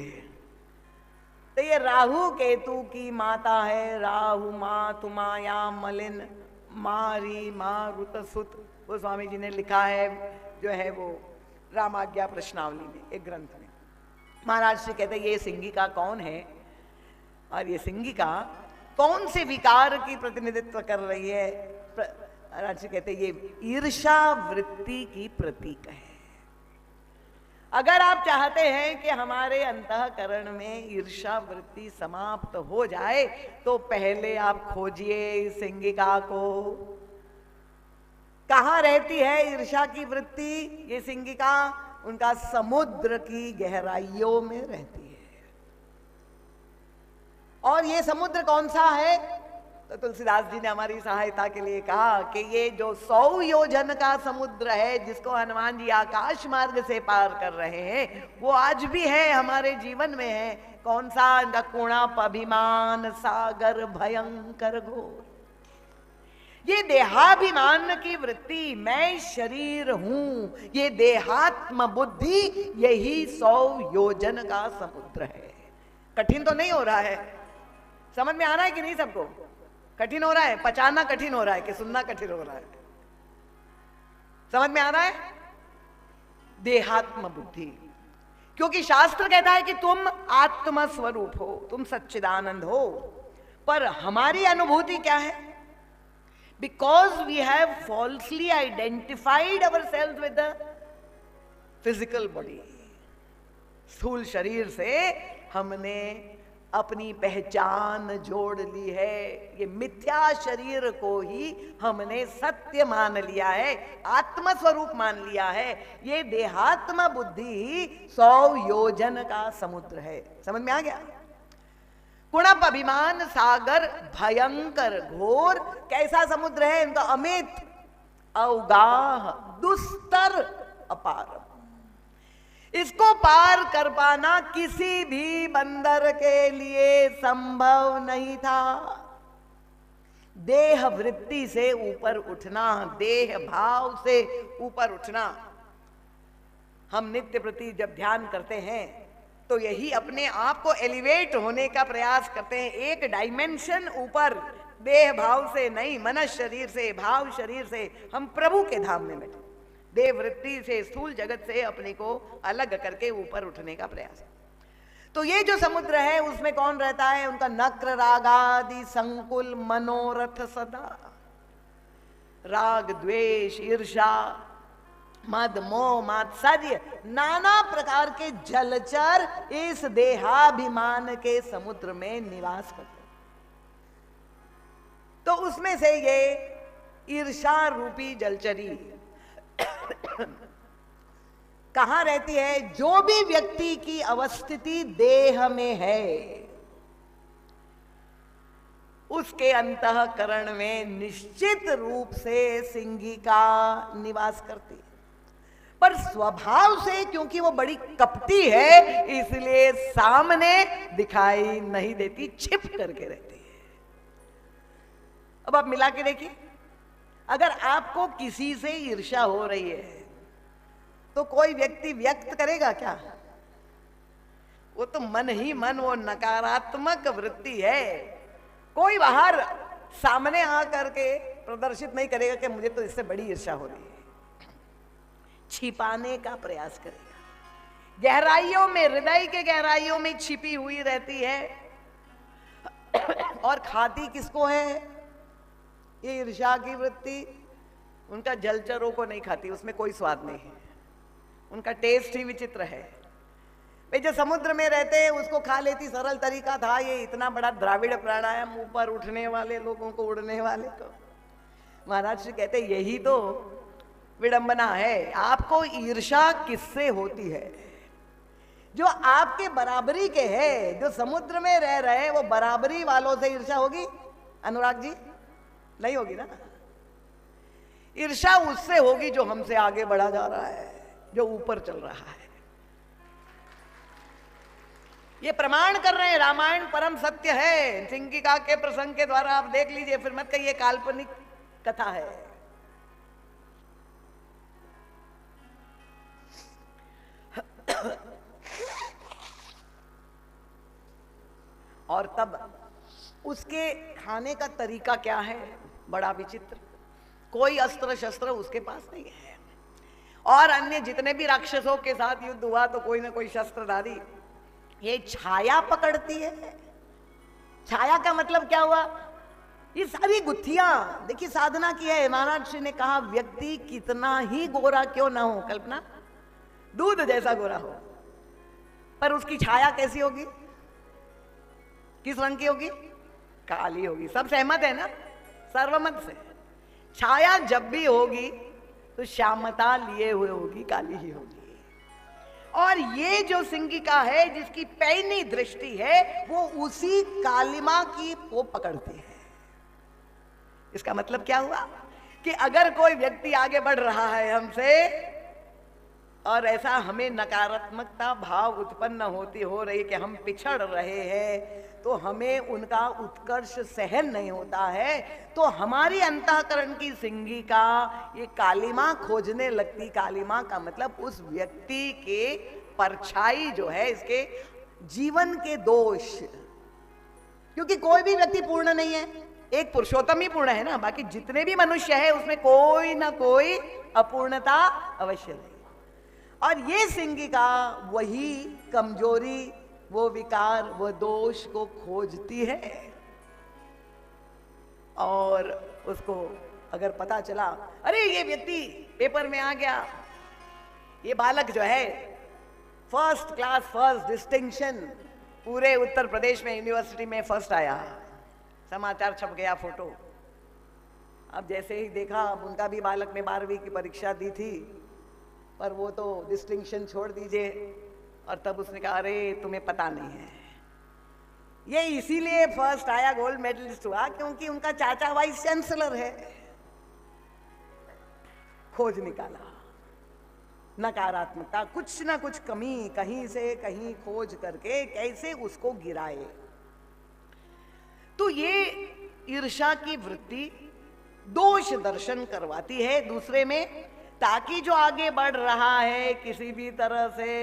तो ये राहु केतु की माता है। राहु माँ तुमाया मलिन मारी मारुत सुत, वो स्वामी जी ने लिखा है जो है वो रामाज्ञा प्रश्नावली में, एक ग्रंथ में। महाराज श्री कहते हैं ये सिंगिका कौन है, और ये सिंगिका कौन से विकार की प्रतिनिधित्व कर रही है। महाराज श्री कहते हैं ये ईर्षा वृत्ति की प्रतीक है। अगर आप चाहते हैं कि हमारे अंतःकरण में ईर्षा वृत्ति समाप्त हो जाए तो पहले आप खोजिए सिंगिका को। कहाँ रहती है ईर्षा की वृत्ति? ये सिंगिका उनका समुद्र की गहराइयों में रहती है। और ये समुद्र कौन सा है? तो तुलसीदास जी ने हमारी सहायता के लिए कहा कि ये जो 100 योजन का समुद्र है जिसको हनुमान जी आकाश मार्ग से पार कर रहे हैं, वो आज भी है, हमारे जीवन में है। कौन सा? इनका कुणप अभिमान सागर भयंकर घोर। ये देहाभिमान की वृत्ति, मैं शरीर हूं, ये देहात्म बुद्धि, यही 100 योजन का समुद्र है। कठिन तो नहीं हो रहा है? समझ में आ रहा है कि नहीं सबको? कठिन हो रहा है? पचाना कठिन हो रहा है कि सुनना कठिन हो रहा है? समझ में आ रहा है? देहात्म बुद्धि, क्योंकि शास्त्र कहता है कि तुम आत्म स्वरूप हो, तुम सच्चिदानंद हो, पर हमारी अनुभूति क्या है? Because we have falsely identified ourselves with the physical body. स्थूल शरीर से हमने अपनी पहचान जोड़ ली है। ये मिथ्या शरीर को ही हमने सत्य मान लिया है, आत्म स्वरूप मान लिया है। ये देहात्म बुद्धि ही 100 योजन का समुद्र है। समझ में आ गया? कुणप अभिमान सागर भयंकर घोर, कैसा समुद्र है इनका? अमित अवगाह दुस्तर अपार। इसको पार कर पाना किसी भी बंदर के लिए संभव नहीं था। देह वृत्ति से ऊपर उठना, देह भाव से ऊपर उठना। हम नित्य प्रति जब ध्यान करते हैं तो यही अपने आप को एलिवेट होने का प्रयास करते हैं, एक डायमेंशन ऊपर, देह भाव से नहीं, मन शरीर से, भाव शरीर से हम प्रभु के धाम में बैठे। देह वृत्ति से, स्थूल जगत से अपने को अलग करके ऊपर उठने का प्रयास। तो ये जो समुद्र है उसमें कौन रहता है? उनका नक्र रागादि संकुल मनोरथ सदा। राग द्वेष ईर्षा मद मोह मात्सर्य, नाना प्रकार के जलचर इस देहाभिमान के समुद्र में निवास करते। तो उसमें से ये ईर्षा रूपी जलचरी कहां रहती है? जो भी व्यक्ति की अवस्थिति देह में है उसके अंतःकरण में निश्चित रूप से सिंगिका निवास करती है। पर स्वभाव से क्योंकि वो बड़ी कपटी है इसलिए सामने दिखाई नहीं देती, छिप करके रहती है। अब आप मिला के देखिए, अगर आपको किसी से ईर्ष्या हो रही है तो कोई व्यक्ति व्यक्त करेगा क्या? वो तो मन ही मन, वो नकारात्मक वृत्ति है। कोई बाहर सामने आकर के प्रदर्शित नहीं करेगा कि मुझे तो इससे बड़ी ईर्ष्या हो रही है। छिपाने का प्रयास करेगा, गहराइयों में, हृदय के गहराइयों में छिपी हुई रहती है। और खाती किसको है ये ईर्ष्या की वृत्ति? उनका जलचरों को नहीं खाती, उसमें कोई स्वाद नहीं है। उनका टेस्ट ही विचित्र है। भाई जो समुद्र में रहते हैं उसको खा लेती, सरल तरीका था। ये इतना बड़ा द्राविड़ प्राणायाम, ऊपर उठने वाले लोगों को, उड़ने वाले को। महाराज श्री कहते यही तो विडंबना है। आपको ईर्षा किससे होती है? जो आपके बराबरी के हैं, जो समुद्र में रह रहे, वो बराबरी वालों से ईर्षा होगी? अनुराग जी, नहीं होगी ना। ईर्षा उससे होगी जो हमसे आगे बढ़ा जा रहा है, जो ऊपर चल रहा है। ये प्रमाण कर रहे हैं, रामायण परम सत्य है। सिंगिका के प्रसंग के द्वारा आप देख लीजिए, फिर मत कहिए काल्पनिक कथा है। और तब उसके खाने का तरीका क्या है? बड़ा विचित्र। कोई अस्त्र शस्त्र उसके पास नहीं है, और अन्य जितने भी राक्षसों के साथ युद्ध हुआ तो कोई ना कोई शस्त्रधारी। ये छाया पकड़ती है। छाया का मतलब क्या हुआ? ये सारी गुत्थियां देखिए, साधना की है। महाराज श्री ने कहा व्यक्ति कितना ही गोरा क्यों ना हो, कल्पना दूध जैसा गोरा हो, पर उसकी छाया कैसी होगी? किस रंग की होगी? काली होगी। सब सहमत है ना, सर्वमत से। छाया जब भी होगी तो श्यामता लिए हुए होगी, काली ही होगी। और ये जो सिंगिका है, जिसकी पैनी दृष्टि है, वो उसी कालिमा की को पकड़ती है। इसका मतलब क्या हुआ कि अगर कोई व्यक्ति आगे बढ़ रहा है हमसे, और ऐसा हमें नकारात्मकता भाव उत्पन्न हो रही कि हम पिछड़ रहे हैं, तो हमें उनका उत्कर्ष सहन नहीं होता है, तो हमारी अंतःकरण की सिंगिका ये कालिमा खोजने लगती। कालिमा का मतलब उस व्यक्ति के परछाई जो है, इसके जीवन के दोष। क्योंकि कोई भी व्यक्ति पूर्ण नहीं है, एक पुरुषोत्तम ही पूर्ण है ना, बाकी जितने भी मनुष्य है उसमें कोई ना कोई अपूर्णता अवश्य है। और ये सिंगिका वही कमजोरी, वो विकार, वो दोष को खोजती है। और उसको अगर पता चला, अरे ये व्यक्ति पेपर में आ गया, ये बालक जो है फर्स्ट क्लास, फर्स्ट डिस्टिंक्शन, पूरे उत्तर प्रदेश में यूनिवर्सिटी में फर्स्ट आया, समाचार छप गया, फोटो। अब जैसे ही देखा, अब उनका भी बालक ने 12वीं की परीक्षा दी थी, पर वो तो डिस्टिंक्शन छोड़ दीजिए। और तब उसने कहा, अरे तुम्हें पता नहीं है, ये इसीलिए फर्स्ट आया, गोल्ड मेडलिस्ट हुआ, क्योंकि उनका चाचा वाइस चांसलर है। खोज निकाला नकारात्मकता, कुछ ना कुछ कमी कहीं से कहीं खोज करके कैसे उसको गिराए। तो ये ईर्ष्या की वृत्ति दोष दर्शन करवाती है दूसरे में, ताकि जो आगे बढ़ रहा है किसी भी तरह से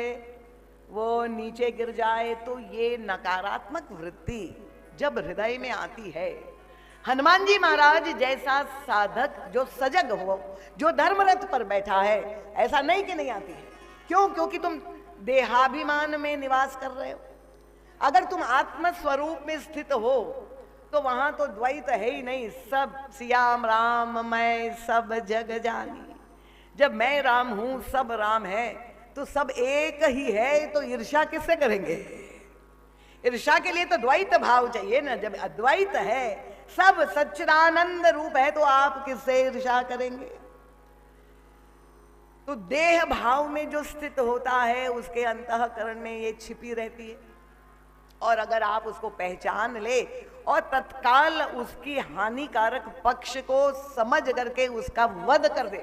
वो नीचे गिर जाए। तो ये नकारात्मक वृत्ति जब हृदय में आती है, हनुमान जी महाराज जैसा साधक जो सजग हो, जो धर्मरथ पर बैठा है, ऐसा नहीं कि नहीं आती है। क्यों? क्योंकि तुम देहाभिमान में निवास कर रहे हो। अगर तुम आत्म स्वरूप में स्थित हो तो वहां तो द्वैत है ही नहीं। सब सियाम राम मैं सब जग जानी। जब मैं राम हूं, सब राम है, तो सब एक ही है, तो ईर्ष्या किससे करेंगे? ईर्ष्या के लिए तो द्वैत भाव चाहिए ना। जब अद्वैत है, सब सच्चिदानंद रूप है, तो आप किससे ईर्ष्या करेंगे? तो देह भाव में जो स्थित होता है, उसके अंतःकरण में ये छिपी रहती है। और अगर आप उसको पहचान ले और तत्काल उसकी हानिकारक पक्ष को समझ करके उसका वध कर दे,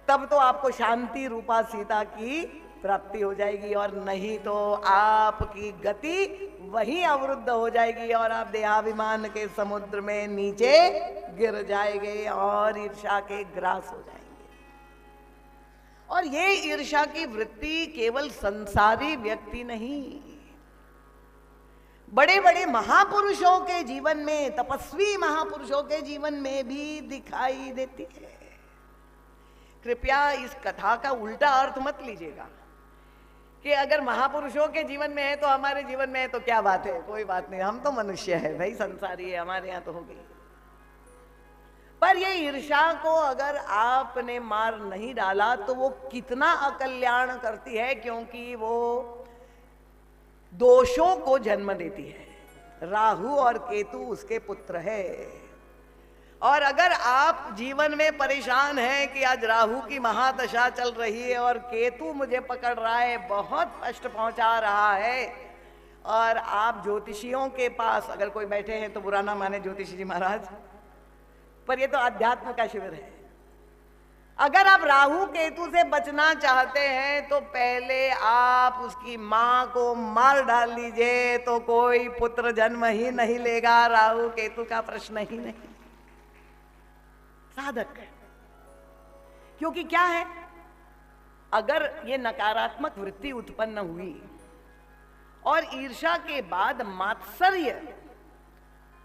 तब तो आपको शांति रूपा सीता की प्राप्ति हो जाएगी। और नहीं तो आपकी गति वहीं अवरुद्ध हो जाएगी और आप देहाभिमान के समुद्र में नीचे गिर जाएंगे और ईर्ष्या के ग्रास हो जाएंगे। और ये ईर्ष्या की वृत्ति केवल संसारी व्यक्ति नहीं, बड़े बड़े महापुरुषों के जीवन में, तपस्वी महापुरुषों के जीवन में भी दिखाई देती है। कृपया इस कथा का उल्टा अर्थ मत लीजिएगा कि अगर महापुरुषों के जीवन में है तो हमारे जीवन में है तो क्या बात है, कोई बात नहीं, हम तो मनुष्य है भाई, संसारी है, हमारे यहाँ तो हो गई। पर ये ईर्ष्या को अगर आपने मार नहीं डाला तो वो कितना अकल्याण करती है, क्योंकि वो दोषों को जन्म देती है। राहु और केतु उसके पुत्र है। और अगर आप जीवन में परेशान हैं कि आज राहु की महादशा चल रही है और केतु मुझे पकड़ रहा है, बहुत कष्ट पहुंचा रहा है, और आप ज्योतिषियों के पास अगर कोई बैठे हैं तो बुरा ना माने ज्योतिषी जी महाराज, पर ये तो अध्यात्म का शिविर है। अगर आप राहु केतु से बचना चाहते हैं तो पहले आप उसकी मां को मार डाल लीजिए, तो कोई पुत्र जन्म ही नहीं लेगा। राहु केतु का प्रश्न ही नहीं। साधक, क्योंकि क्या है, अगर ये नकारात्मक वृत्ति उत्पन्न हुई और ईर्ष्या के बाद मात्सर्य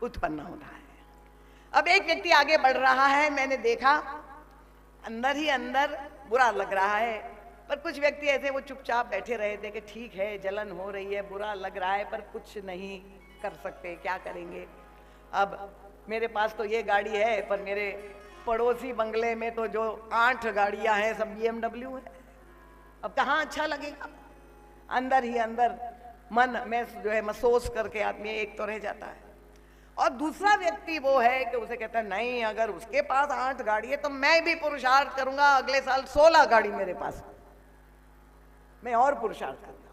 उत्पन्न होता है। अब एक व्यक्ति आगे बढ़ रहा है, मैंने देखा अंदर ही अंदर बुरा लग रहा है, पर कुछ व्यक्ति ऐसे वो चुपचाप बैठे रहे थे कि ठीक है, जलन हो रही है, बुरा लग रहा है, पर कुछ नहीं कर सकते, क्या करेंगे। अब मेरे पास तो ये गाड़ी है, पर मेरे पड़ोसी बंगले में तो जो 8 गाड़ियां हैं सब BMW है। अब कहाँ अच्छा लगेगा। अंदर ही अंदर मन में जो है महसूस करके आदमी एक तो रह जाता है। और दूसरा व्यक्ति वो है कि उसे कहता है नहीं, अगर उसके पास 8 गाड़ी है तो मैं भी पुरुषार्थ करूंगा, अगले साल 16 गाड़ी मेरे पास, मैं और पुरुषार्थ करूंगा।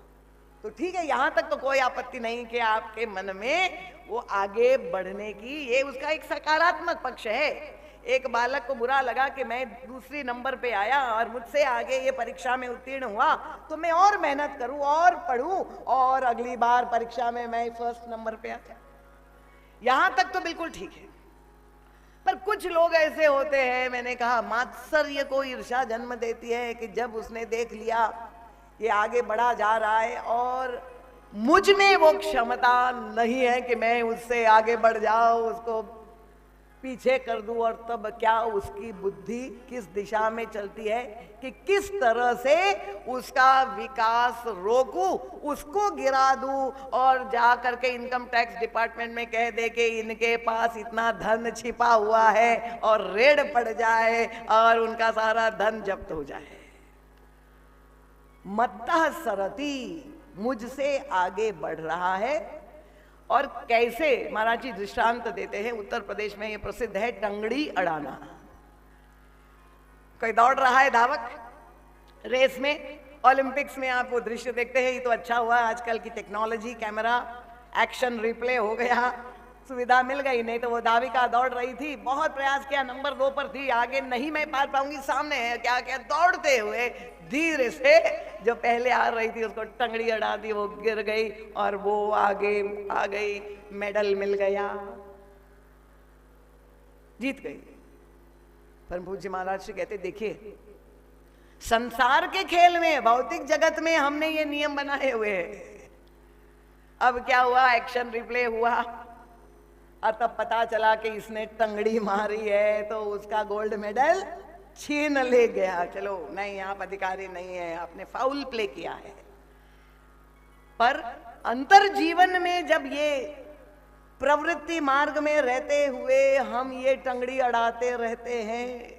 तो ठीक है, यहां तक तो कोई आपत्ति नहीं कि आपके मन में वो आगे बढ़ने की, ये उसका एक सकारात्मक पक्ष है। एक बालक को बुरा लगा कि मैं दूसरी नंबर पे आया और मुझसे आगे ये परीक्षा में उत्तीर्ण हुआ, तो मैं और मेहनत करूं और पढ़ूं और अगली बार परीक्षा में मैं फर्स्ट नंबर पे आ जाऊं। यहां तक तो बिल्कुल ठीक है। पर कुछ लोग ऐसे होते हैं, मैंने कहा मात्सर्य को ईर्ष्या जन्म देती है, कि जब उसने देख लिया ये आगे बढ़ा जा रहा है और मुझ में वो क्षमता नहीं है कि मैं उससे आगे बढ़ जाऊं, उसको पीछे कर दूं, और तब क्या उसकी बुद्धि किस दिशा में चलती है कि किस तरह से उसका विकास रोकूं, उसको गिरा दूं और जा करके इनकम टैक्स डिपार्टमेंट में कह दे कि इनके पास इतना धन छिपा हुआ है और रेड पड़ जाए और उनका सारा धन जब्त हो जाए। मत्तः सरती, मुझसे आगे बढ़ रहा है। और कैसे महाराज जी दृष्टांत देते हैं, उत्तर प्रदेश में ये प्रसिद्ध है टंगड़ी अड़ाना। कोई दौड़ रहा है धावक रेस में, ओलंपिक्स में आप वो दृश्य देखते हैं। ये तो अच्छा हुआ आजकल की टेक्नोलॉजी, कैमरा एक्शन रिप्ले हो गया, सुविधा मिल गई। नहीं तो वो धाविका दौड़ रही थी, बहुत प्रयास किया, नंबर 2 पर थी, आगे नहीं मैं पार पाऊंगी, सामने है, क्या क्या दौड़ते हुए धीरे से जो पहले आ रही थी उसको टंगड़ी अड़ा दी, वो गिर गई और वो आगे आ गई, मेडल मिल गया, जीत गई। परम पूज्य महाराज श्री कहते देखिए, संसार के खेल में, भौतिक जगत में हमने ये नियम बनाए हुए हैं। अब क्या हुआ, एक्शन रिप्ले हुआ और तब पता चला कि इसने टंगड़ी मारी है, तो उसका गोल्ड मेडल छीन ले गया। चलो नहीं, आप अधिकारी नहीं है, आपने फाउल प्ले किया है। पर अंतर जीवन में जब ये प्रवृत्ति मार्ग में रहते हुए हम ये टंगड़ी अड़ाते रहते हैं,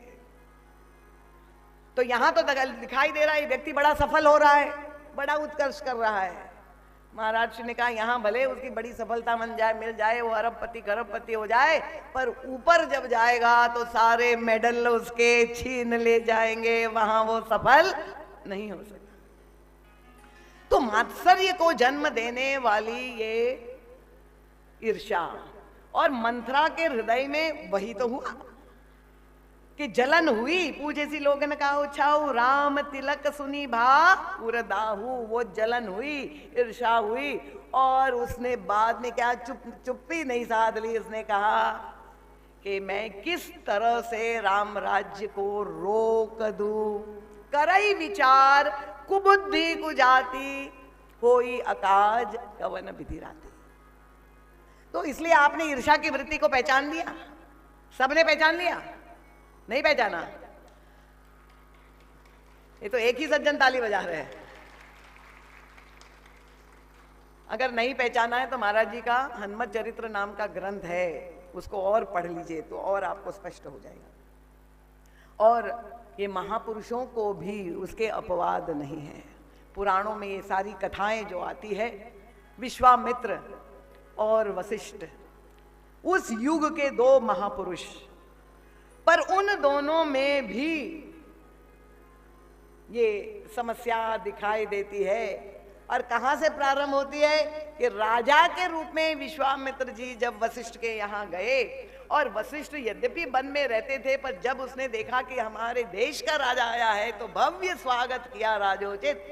तो यहां तो दिखाई दे रहा है व्यक्ति बड़ा सफल हो रहा है, बड़ा उत्कर्ष कर रहा है। महाराज जी ने कहा यहां भले उसकी बड़ी सफलता मिल जाए, वो अरबपति करोड़पति हो जाए, पर ऊपर जब जाएगा तो सारे मेडल उसके छीन ले जाएंगे, वहां वो सफल नहीं हो सकता। तो मात्सर्य को जन्म देने वाली ये ईर्ष्या, और मंथरा के हृदय में वही तो हुआ कि जलन हुई। पूजे सी लोगों ने कहा छाऊ राम तिलक सुनी भा उरदाहू, वो जलन हुई, ईर्ष्या हुई, और उसने बाद में क्या चुप्पी नहीं साध ली। उसने कहा कि मैं किस तरह से राम राज्य को रोक दूं, करई विचार कुबुद्धि कुजाति, कोई अकाज कवन विधि राती। तो इसलिए आपने ईर्ष्या की वृत्ति को पहचान लिया, सबने पहचान लिया, नहीं पहचाना? ये तो एक ही सज्जन ताली बजा रहे हैं। अगर नहीं पहचाना है तो महाराज जी का हनुमत चरित्र नाम का ग्रंथ है, उसको और पढ़ लीजिए तो और आपको स्पष्ट हो जाएगा। और ये महापुरुषों को भी उसके अपवाद नहीं है। पुराणों में ये सारी कथाएं जो आती है, विश्वामित्र और वशिष्ठ उस युग के दो महापुरुष, पर उन दोनों में भी ये समस्या दिखाई देती है। और कहां से प्रारंभ होती है कि राजा के रूप में विश्वामित्र जी जब वशिष्ठ के यहाँ गए, और वशिष्ठ यद्यपि वन में रहते थे, पर जब उसने देखा कि हमारे देश का राजा आया है तो भव्य स्वागत किया राजोचित।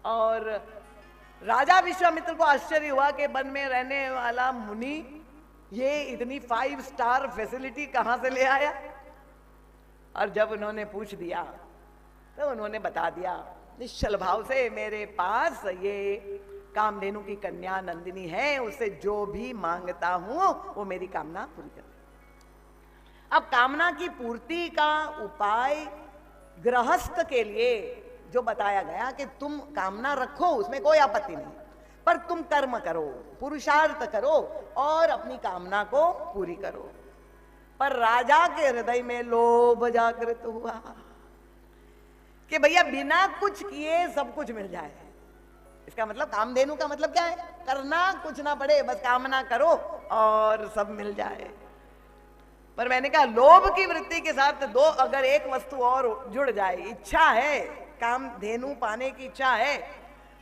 और राजा विश्वामित्र को आश्चर्य हुआ कि वन में रहने वाला मुनि ये इतनी 5 स्टार फैसिलिटी कहां से ले आया। और जब उन्होंने पूछ दिया तो उन्होंने बता दिया निश्चल भाव से, मेरे पास ये कामधेनु की कन्या नंदिनी है, उससे जो भी मांगता हूं वो मेरी कामना पूरी कर दे। अब कामना की पूर्ति का उपाय गृहस्थ के लिए जो बताया गया कि तुम कामना रखो, उसमें कोई आपत्ति नहीं, पर तुम कर्म करो, पुरुषार्थ करो और अपनी कामना को पूरी करो। पर राजा के हृदय में लोभ जागृत हुआ कि भैया बिना कुछ किए सब कुछ मिल जाए। इसका मतलब कामधेनु का मतलब क्या है? करना कुछ ना पड़े, बस कामना करो और सब मिल जाए। पर मैंने कहा लोभ की वृत्ति के साथ दो अगर एक वस्तु और जुड़ जाए, इच्छा है, कामधेनु पाने की इच्छा है,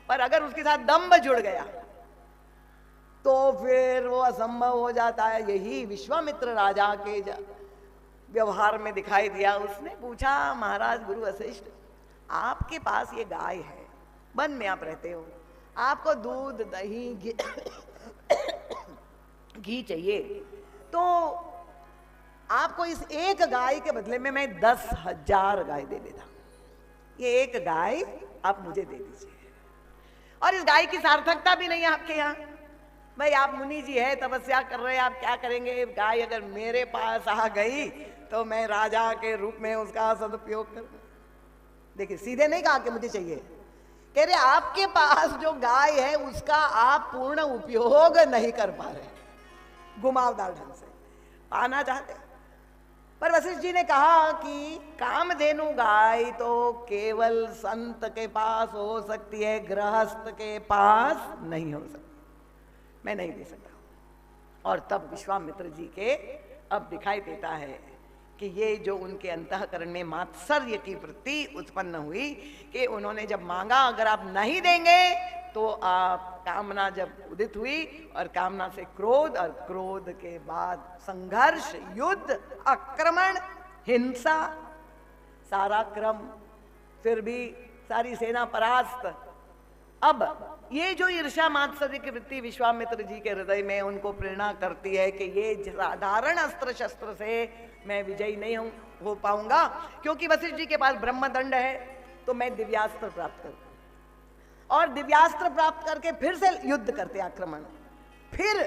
पर अगर उसके साथ दंभ जुड़ गया तो फिर वो असंभव हो जाता है। यही विश्वामित्र राजा के व्यवहार में दिखाई दिया। उसने पूछा, महाराज गुरु वशिष्ठ, आपके पास ये गाय है, वन में आप रहते हो, आपको दूध दही घी चाहिए, तो आपको इस एक गाय के बदले में मैं 10,000 गाय दे देता। ये एक गाय आप मुझे दे दीजिए, और इस गाय की सार्थकता भी नहीं है आपके यहाँ। भाई आप मुनि जी है, तपस्या कर रहे हैं, आप क्या करेंगे? गाय अगर मेरे पास आ गई तो मैं राजा के रूप में उसका सदुपयोग कर। देखिए सीधे नहीं कहा कि मुझे चाहिए, कह रहे आपके पास जो गाय है उसका आप पूर्ण उपयोग नहीं कर पा रहे, घुमावदार ढंग से पाना चाहते। पर वशिष्ठ जी ने कहा कि कामधेनु गाय तो केवल संत के पास हो सकती है, गृहस्थ के पास नहीं हो सकती, मैं नहीं दे सकता। और तब विश्वामित्र जी के अब दिखाई देता है कि ये जो उनके अंतःकरण में मात्सर्य की वृत्ति उत्पन्न हुई कि उन्होंने जब मांगा, अगर आप नहीं देंगे तो आप कामना जब उदित हुई, और कामना से क्रोध, और क्रोध के बाद संघर्ष, युद्ध, आक्रमण, हिंसा, सारा क्रम, फिर भी सारी सेना परास्त। अब ये जो ईर्ष्या मात्सर्य की वृत्ति विश्वामित्र जी के हृदय में उनको प्रेरणा करती है कि ये साधारण अस्त्र शस्त्र से मैं विजयी नहीं हो पाऊंगा, क्योंकि वशिष्ठ जी के पास ब्रह्मदंड है, तो मैं दिव्यास्त्र प्राप्त करूं, और दिव्यास्त्र प्राप्त करके फिर से युद्ध करते, आक्रमण, फिर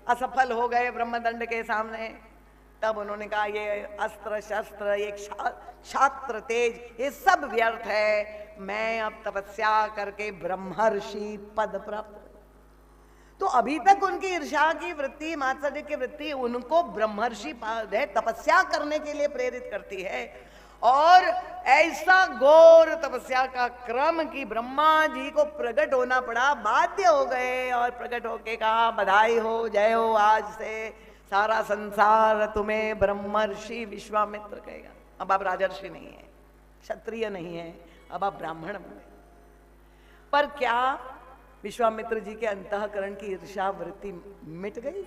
असफल हो गए ब्रह्मदंड के सामने। तब उन्होंने कहा ये अस्त्र शस्त्र, ये क्षात्र तेज, ये सब व्यर्थ है, मैं अब तपस्या करके ब्रह्मर्षि पद प्राप्त। तो अभी तक उनकी ईर्ष्या की वृत्ति, मात्सर्य की वृत्ति उनको ब्रह्मर्षि पद है, तपस्या करने के लिए प्रेरित करती है। और ऐसा घोर तपस्या का क्रम कि ब्रह्मा जी को प्रकट होना पड़ा, बाध्य हो गए, और प्रकट होके कहा बधाई हो, जय हो, आज से सारा संसार तुम्हें ब्रह्मर्षि विश्वामित्र कहेगा। अब आप राजर्षि नहीं है, क्षत्रिय नहीं है, अब आप ब्राह्मण बने। पर क्या विश्वामित्र जी के अंतःकरण की ईर्ष्या वृत्ति मिट गई?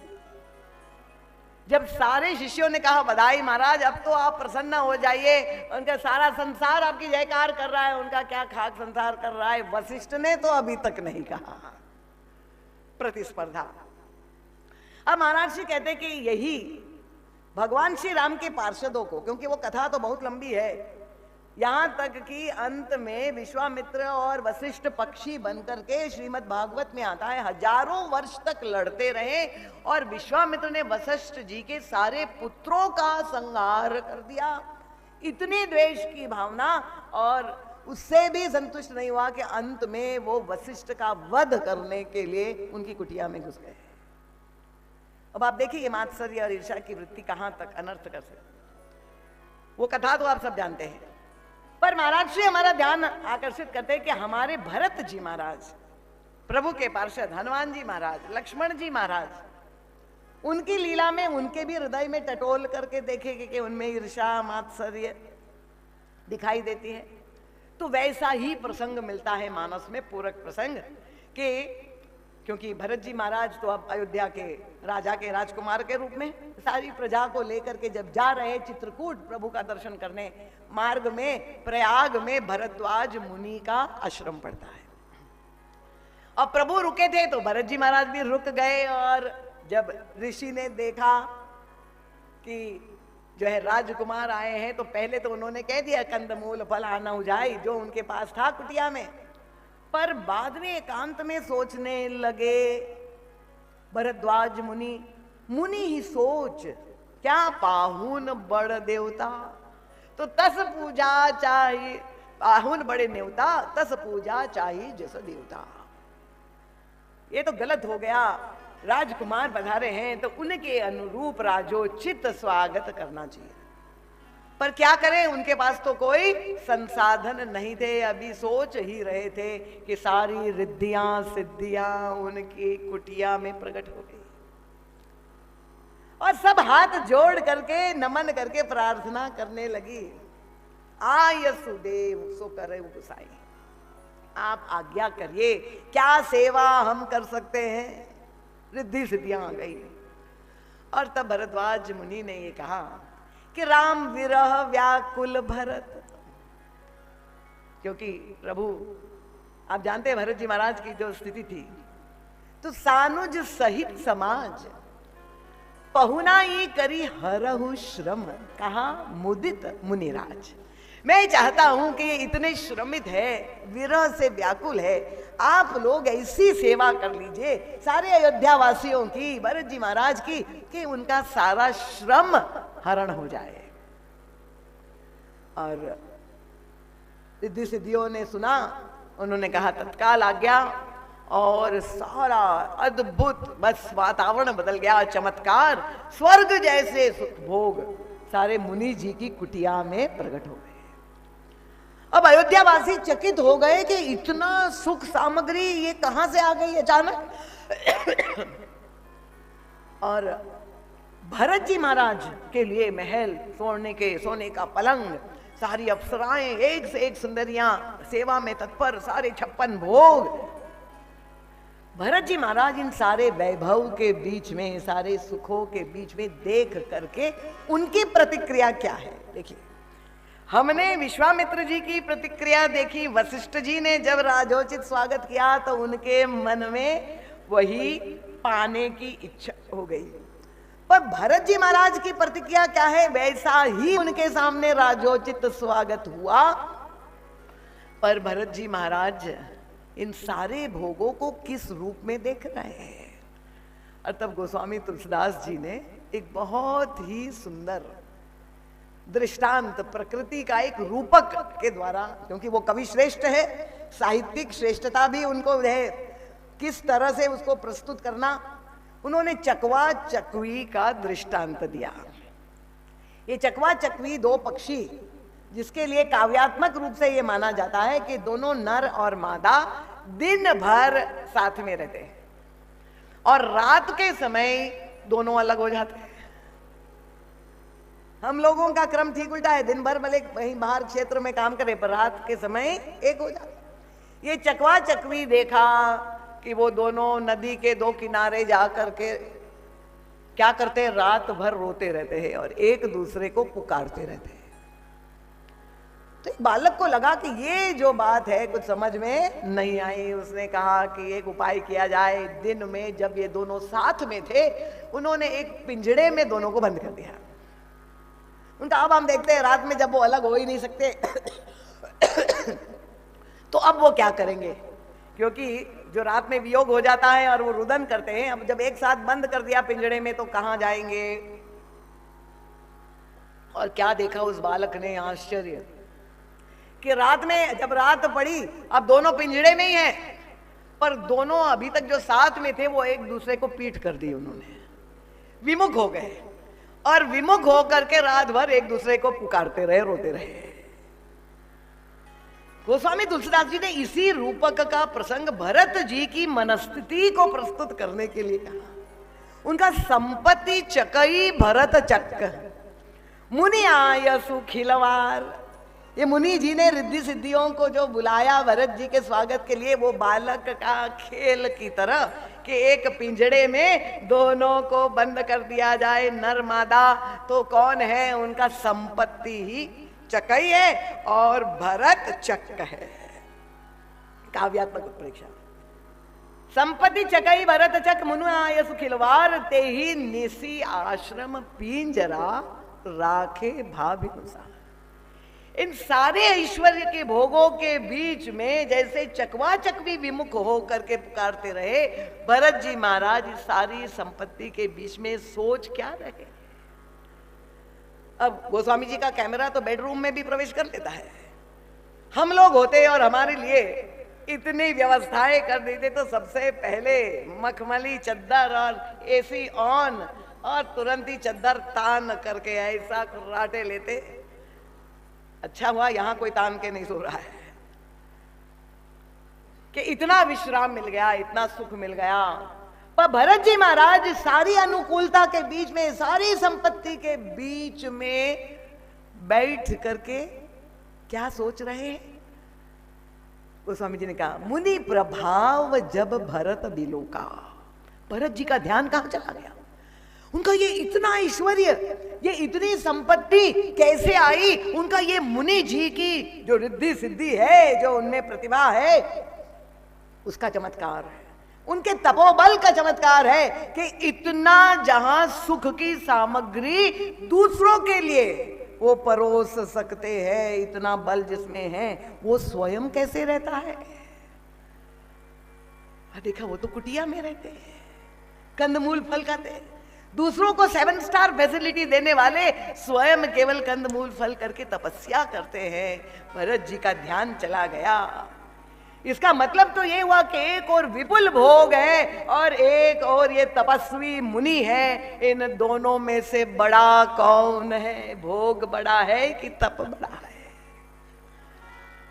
जब सारे शिष्यों ने कहा बधाई महाराज, अब तो आप प्रसन्न हो जाइए, उनका सारा संसार आपकी जयकार कर रहा है, उनका क्या खाक संसार कर रहा है, वशिष्ठ ने तो अभी तक नहीं कहा। प्रतिस्पर्धा। अब महाराज जी कहते कि यही भगवान श्री राम के पार्षदों को, क्योंकि वो कथा तो बहुत लंबी है, यहां तक कि अंत में विश्वामित्र और वशिष्ठ पक्षी बनकर के श्रीमद् भागवत में आता है, हजारों वर्ष तक लड़ते रहे, और विश्वामित्र ने वशिष्ठ जी के सारे पुत्रों का संहार कर दिया। इतनी द्वेष की भावना, और उससे भी संतुष्ट नहीं हुआ कि अंत में वो वशिष्ठ का वध करने के लिए उनकी कुटिया में घुस गए। अब आप देखिए ये मात्सर्य और ईर्ष्या की वृत्ति कहां तक अनर्थ कर सकती। वो कथा तो आप सब जानते हैं, पर महाराज श्री हमारा ध्यान आकर्षित करते हैं कि हमारे भरत जी महाराज, प्रभु के पार्षद हनुमान जी महाराज, लक्ष्मण जी महाराज, उनकी लीला में उनके भी हृदय में टटोल करके देखेंगे कि उनमें ईर्ष्या मात्सर्य दिखाई देती है। तो वैसा ही प्रसंग मिलता है मानस में, पूरक प्रसंग कि क्योंकि भरत जी महाराज तो अब अयोध्या के राजा के राजकुमार के रूप में सारी प्रजा को लेकर के जब जा रहे चित्रकूट प्रभु का दर्शन करने, मार्ग में प्रयाग में भरद्वाज मुनि का आश्रम पड़ता है। अब प्रभु रुके थे तो भरत जी महाराज भी रुक गए, और जब ऋषि ने देखा कि जो है राजकुमार आए हैं तो पहले तो उन्होंने कह दिया कंदमूल फल आना हो जाए, जो उनके पास था कुटिया में, पर बाद में एकांत में सोचने लगे भरद्वाज मुनि, मुनि ही सोच क्या पाहुन बड़ देवता, तो तस पूजा चाहिए, पाहुन बड़े नेवता तस पूजा चाहिए जैसा देवता। ये तो गलत हो गया, राजकुमार पधारे हैं तो उनके अनुरूप राजोचित स्वागत करना चाहिए, पर क्या करें उनके पास तो कोई संसाधन नहीं थे। अभी सोच ही रहे थे कि सारी रिद्धियां सिद्धियां उनकी कुटिया में प्रकट हो गई, और सब हाथ जोड़ करके नमन करके प्रार्थना करने लगी, आय सुदेव सो करे गुसाई, आप आज्ञा करिए, क्या सेवा हम कर सकते हैं। रिद्धि सिद्धियां आ गई, और तब भरद्वाज मुनि ने ये कहा कि राम विरह व्याकुल भरत, क्योंकि प्रभु आप जानते हैं भरत जी महाराज की जो स्थिति थी, तो सानुज सहित समाज पहुनाई करी हरहु श्रम, कहा मुदित मुनिराज। मैं चाहता हूं कि ये इतने श्रमित है, विरह से व्याकुल है, आप लोग ऐसी सेवा कर लीजिए सारे अयोध्या वासियों की, भरत जी महाराज की, कि उनका सारा श्रम हरण हो जाए। और रिद्धि सिद्धियों ने सुना, उन्होंने कहा तत्काल आज्ञा, और सारा अद्भुत बस वातावरण बदल गया, चमत्कार स्वर्ग जैसे सुख भोग सारे मुनि जी की कुटिया में प्रकट हो गए। अब अयोध्यावासी चकित हो गए कि इतना सुख सामग्री ये कहां से आ गई अचानक। और भरत जी महाराज के लिए महल, सोने का पलंग, सारी अप्सराएं एक से एक सुंदरियां सेवा में तत्पर, सारे 56 भोग। भरत जी महाराज इन सारे वैभव के बीच में, सारे सुखों के बीच में देख करके उनकी प्रतिक्रिया क्या है देखिए। हमने विश्वामित्र जी की प्रतिक्रिया देखी, वशिष्ठ जी ने जब राजोचित स्वागत किया तो उनके मन में वही पाने की इच्छा हो गई, पर भरत जी महाराज की प्रतिक्रिया क्या है, वैसा ही उनके सामने राजोचित स्वागत हुआ। पर भरत जी महाराज इन सारे भोगों को किस रूप में देख रहे हैं। और तब गोस्वामी तुलसीदास जी ने एक बहुत ही सुंदर दृष्टांत, प्रकृति का एक रूपक के द्वारा, क्योंकि वो कवि श्रेष्ठ है, साहित्यिक श्रेष्ठता भी उनको है, किस तरह से उसको प्रस्तुत करना, उन्होंने चकवा चकवी का दृष्टांत दिया। ये चकवा चकवी दो पक्षी, जिसके लिए काव्यात्मक रूप से ये माना जाता है कि दोनों नर और मादा दिन भर साथ में रहते हैं, और रात के समय दोनों अलग हो जाते हैं। हम लोगों का क्रम ठीक उल्टा है, दिन भर भले कहीं बाहर क्षेत्र में काम करे, पर रात के समय एक हो जाते। ये चकवा चकवी देखा कि वो दोनों नदी के दो किनारे जा करके क्या करते हैं, रात भर रोते रहते हैं और एक दूसरे को पुकारते रहते हैं। तो एक बालक को लगा कि ये जो बात है कुछ समझ में नहीं आई। उसने कहा कि एक उपाय किया जाए। दिन में जब ये दोनों साथ में थे, उन्होंने एक पिंजड़े में दोनों को बंद कर दिया। उनका अब हम देखते हैं रात में जब वो अलग हो ही नहीं सकते तो अब वो क्या करेंगे, क्योंकि जो रात में वियोग हो जाता है और वो रुदन करते हैं, अब जब एक साथ बंद कर दिया पिंजड़े में तो कहां जाएंगे। और क्या देखा उस बालक ने, आश्चर्य कि रात में जब रात पड़ी, अब दोनों पिंजड़े में ही हैं, पर दोनों अभी तक जो साथ में थे वो एक दूसरे को पीठ कर दी उन्होंने। विमुख हो गए और विमुख होकर के रात भर एक दूसरे को पुकारते रहे, रोते रहे। गोस्वामी तुलसीदास जी ने इसी रूपक का प्रसंग भरत जी की मनस्थिति को प्रस्तुत करने के लिए कहा। उनका संपत्ति चकई भरत चक्क मुनि आय सुखिलवार। ये मुनि जी ने रिद्धि सिद्धियों को जो बुलाया भरत जी के स्वागत के लिए, वो बालक का खेल की तरह कि एक पिंजड़े में दोनों को बंद कर दिया जाए, नर मादा, तो कौन है? उनका संपत्ति ही चकई है और भरत चक्क है। काव्यात्मक उत्प्रेक्षा। संपत्ति चकई भरत चक मुनु आय सुखिलवार, ते ही निसी आश्रम पिंजरा राखे भाभिनुसार। इन सारे ऐश्वर्य के भोगों के बीच में जैसे चकवा चकवी विमुख हो करके पुकारते रहे, भरत जी महाराज सारी संपत्ति के बीच में सोच क्या रहे। अब गोस्वामी जी का कैमरा तो बेडरूम में भी प्रवेश कर लेता है। हम लोग होते और हमारे लिए इतनी व्यवस्थाएं कर देते तो सबसे पहले मखमली चद्दर और एसी ऑन और तुरंत ही चद्दर तान करके ऐसा कुर्राटे लेते। अच्छा हुआ यहां कोई तान के नहीं सो रहा है कि इतना विश्राम मिल गया, इतना सुख मिल गया। पर भरत जी महाराज सारी अनुकूलता के बीच में, सारी संपत्ति के बीच में बैठ करके क्या सोच रहे हैं? गोस्वामी जी ने कहा, मुनि प्रभाव जब भरत बिलोका। भरत जी का ध्यान कहां चला गया? उनका ये इतना ऐश्वर्य, ये इतनी संपत्ति कैसे आई? उनका ये मुनि जी की जो रिद्धि सिद्धि है, जो उनमें प्रतिभा है, उसका चमत्कार है, उनके तपोबल का चमत्कार है कि इतना जहां सुख की सामग्री दूसरों के लिए वो परोस सकते हैं, इतना बल जिसमें है, वो स्वयं कैसे रहता है? देखा, वो तो कुटिया में रहते हैं, कंदमूल फल खाते हैं। दूसरों को 7 स्टार फैसिलिटी देने वाले स्वयं केवल कंदमूल फल करके तपस्या करते हैं। भरत जी का ध्यान चला गया। इसका मतलब तो ये हुआ कि एक और विपुल भोग है और एक और ये तपस्वी मुनि है। इन दोनों में से बड़ा कौन है? भोग बड़ा है कि तप बड़ा है?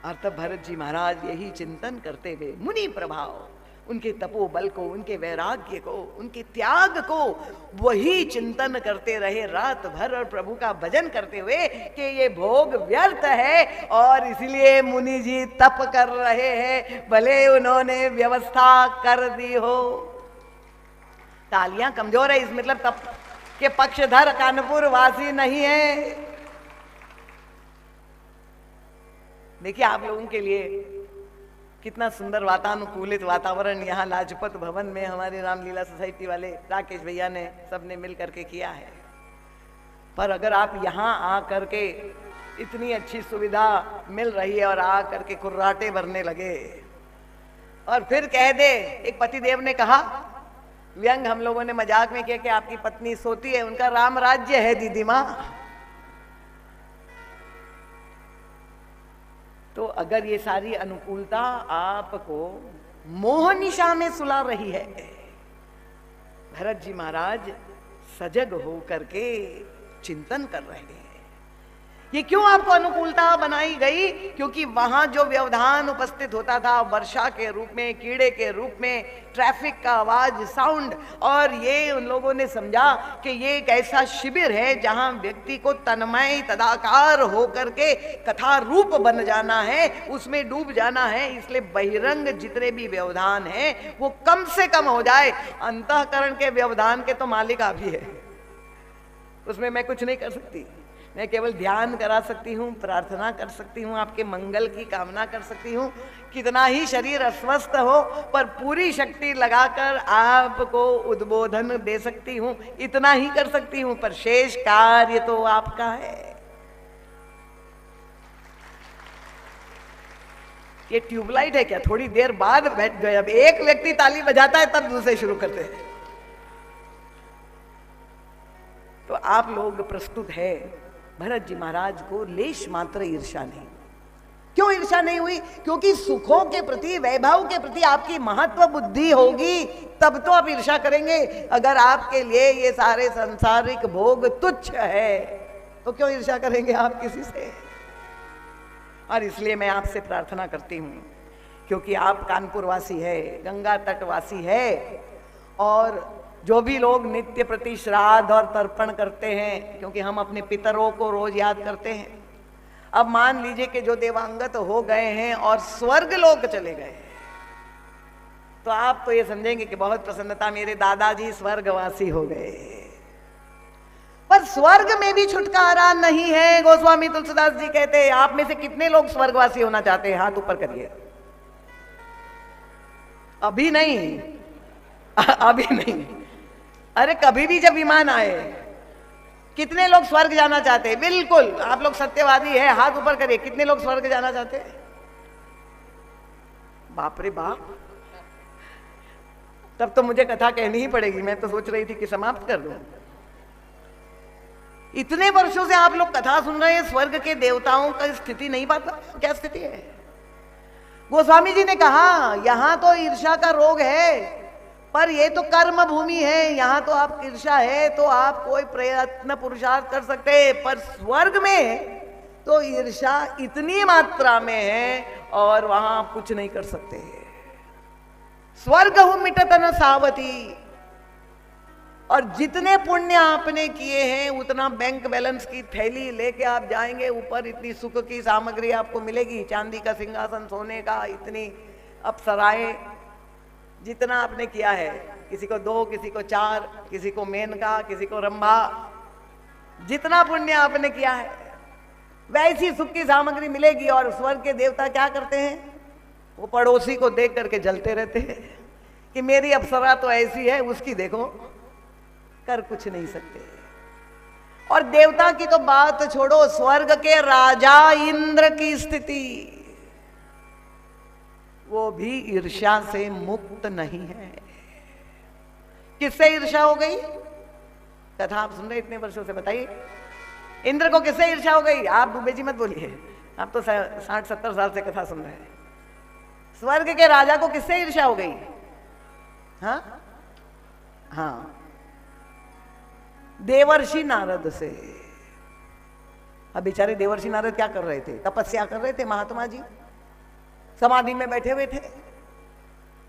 और तब भरत जी महाराज यही चिंतन करते हुए मुनि प्रभाव, उनके तपोबल को, उनके वैराग्य को, उनके त्याग को, वही चिंतन करते रहे रात भर और प्रभु का भजन करते हुए कि ये भोग व्यर्थ है और इसलिए मुनि जी तप कर रहे हैं, भले उन्होंने व्यवस्था कर दी हो। तालियां कमजोर है, इस मतलब तप के पक्षधर कानपुर वासी नहीं है। देखिए आप लोगों के लिए कितना सुंदर वातानुकूलित वातावरण यहाँ लाजपत भवन में हमारी रामलीला सोसाइटी वाले राकेश भैया ने सबने मिल करके किया है। पर अगर आप यहाँ आ करके इतनी अच्छी सुविधा मिल रही है और आ करके कुर्राटे भरने लगे और फिर कह दे, एक पतिदेव ने कहा, व्यंग हम लोगों ने मजाक में किया कि आपकी पत्नी सोती है, उनका राम राज्य है दीदी माँ। तो अगर ये सारी अनुकूलता आपको मोहनिशा में सुला रही है, भरत जी महाराज सजग हो करके चिंतन कर रहे हैं। ये क्यों आपको अनुकूलता बनाई गई? क्योंकि वहां जो व्यवधान उपस्थित होता था, वर्षा के रूप में, कीड़े के रूप में, ट्रैफिक का आवाज, साउंड, और ये उन लोगों ने समझा कि ये एक ऐसा शिविर है जहां व्यक्ति को तन्मय तदाकार होकर के कथा रूप बन जाना है, उसमें डूब जाना है। इसलिए बहिरंग जितने भी व्यवधान हैं वो कम से कम हो जाए। अंतःकरण के व्यवधान के तो मालिक आप ही है, उसमें मैं कुछ नहीं कर सकती। मैं केवल ध्यान करा सकती हूँ, प्रार्थना कर सकती हूँ, आपके मंगल की कामना कर सकती हूँ। कितना ही शरीर अस्वस्थ हो पर पूरी शक्ति लगाकर आपको उद्बोधन दे सकती हूँ, इतना ही कर सकती हूँ, पर शेष कार्य तो आपका है। ये ट्यूबलाइट है क्या? थोड़ी देर बाद बैठ गए। अब एक व्यक्ति ताली बजाता है तब दूसरे शुरू करते हैं। तो आप लोग प्रस्तुत है, भरत जी महाराज को लेश मात्र ईर्ष्या नहीं। क्यों ईर्ष्या नहीं हुई? क्योंकि सुखों के प्रति, वैभव के प्रति आपकी महत्व बुद्धि होगी, तब तो आप ईर्ष्या करेंगे। अगर आपके लिए ये सारे सांसारिक भोग तुच्छ है तो क्यों ईर्ष्या करेंगे आप किसी से? और इसलिए मैं आपसे प्रार्थना करती हूँ, क्योंकि आप कानपुर वासी है, गंगा तट वासी है, और जो भी लोग नित्य प्रति श्राद्ध और तर्पण करते हैं, क्योंकि हम अपने पितरों को रोज याद करते हैं। अब मान लीजिए कि जो देवांगत हो गए हैं और स्वर्ग लोक चले गए, तो आप तो ये समझेंगे कि बहुत प्रसन्नता, मेरे दादाजी स्वर्गवासी हो गए। पर स्वर्ग में भी छुटकारा नहीं है। गोस्वामी तुलसीदास जी कहते हैं, आप में से कितने लोग स्वर्गवासी होना चाहते हैं? हाथ ऊपर करिए। अभी नहीं, अभी नहीं, अरे कभी भी जब ईमान आए। कितने लोग स्वर्ग जाना चाहते हैं? बिल्कुल, आप लोग सत्यवादी है, हाथ ऊपर करिए। कितने लोग स्वर्ग जाना चाहते हैं? बाप रे बाप, तब तो मुझे कथा कहनी ही पड़ेगी। मैं तो सोच रही थी कि समाप्त कर दूं। इतने वर्षों से आप लोग कथा सुन रहे हैं, स्वर्ग के देवताओं का स्थिति नहीं पता क्या स्थिति है। गोस्वामी जी ने कहा, यहां तो ईर्ष्या का रोग है, पर ये तो कर्म भूमि है, यहां तो आप ईर्ष्या है तो आप कोई प्रयत्न पुरुषार्थ कर सकते हैं, पर स्वर्ग में तो ईर्ष्या इतनी मात्रा में है और वहां आप कुछ नहीं कर सकते। स्वर्ग हूं मिटत न सावती, और जितने पुण्य आपने किए हैं उतना बैंक बैलेंस की थैली लेके आप जाएंगे ऊपर। इतनी सुख की सामग्री आपको मिलेगी, चांदी का सिंहासन, सोने का, इतनी अप्सराएं, जितना आपने किया है, किसी को 2, किसी को 4, किसी को मेनका, किसी को रंभा, जितना पुण्य आपने किया है वैसी सुख की सामग्री मिलेगी। और स्वर्ग के देवता क्या करते हैं? वो पड़ोसी को देख करके जलते रहते हैं कि मेरी अप्सरा तो ऐसी है, उसकी देखो, कर कुछ नहीं सकते। और देवता की तो बात छोड़ो, स्वर्ग के राजा इंद्र की स्थिति, वो भी ईर्ष्या से मुक्त नहीं है। किससे ईर्ष्या हो गई? कथा आप सुन रहे इतने वर्षों से, बताइए इंद्र को किससे ईर्ष्या हो गई? आप दुबे जी मत बोलिए, आप तो 60-70 साल से कथा सुन रहे हैं। स्वर्ग के राजा को किससे ईर्ष्या हो गई? हाँ हाँ, देवर्षि नारद से। अब बेचारे देवर्षि नारद क्या कर रहे थे? तपस्या कर रहे थे। महात्मा जी समाधि में बैठे हुए थे,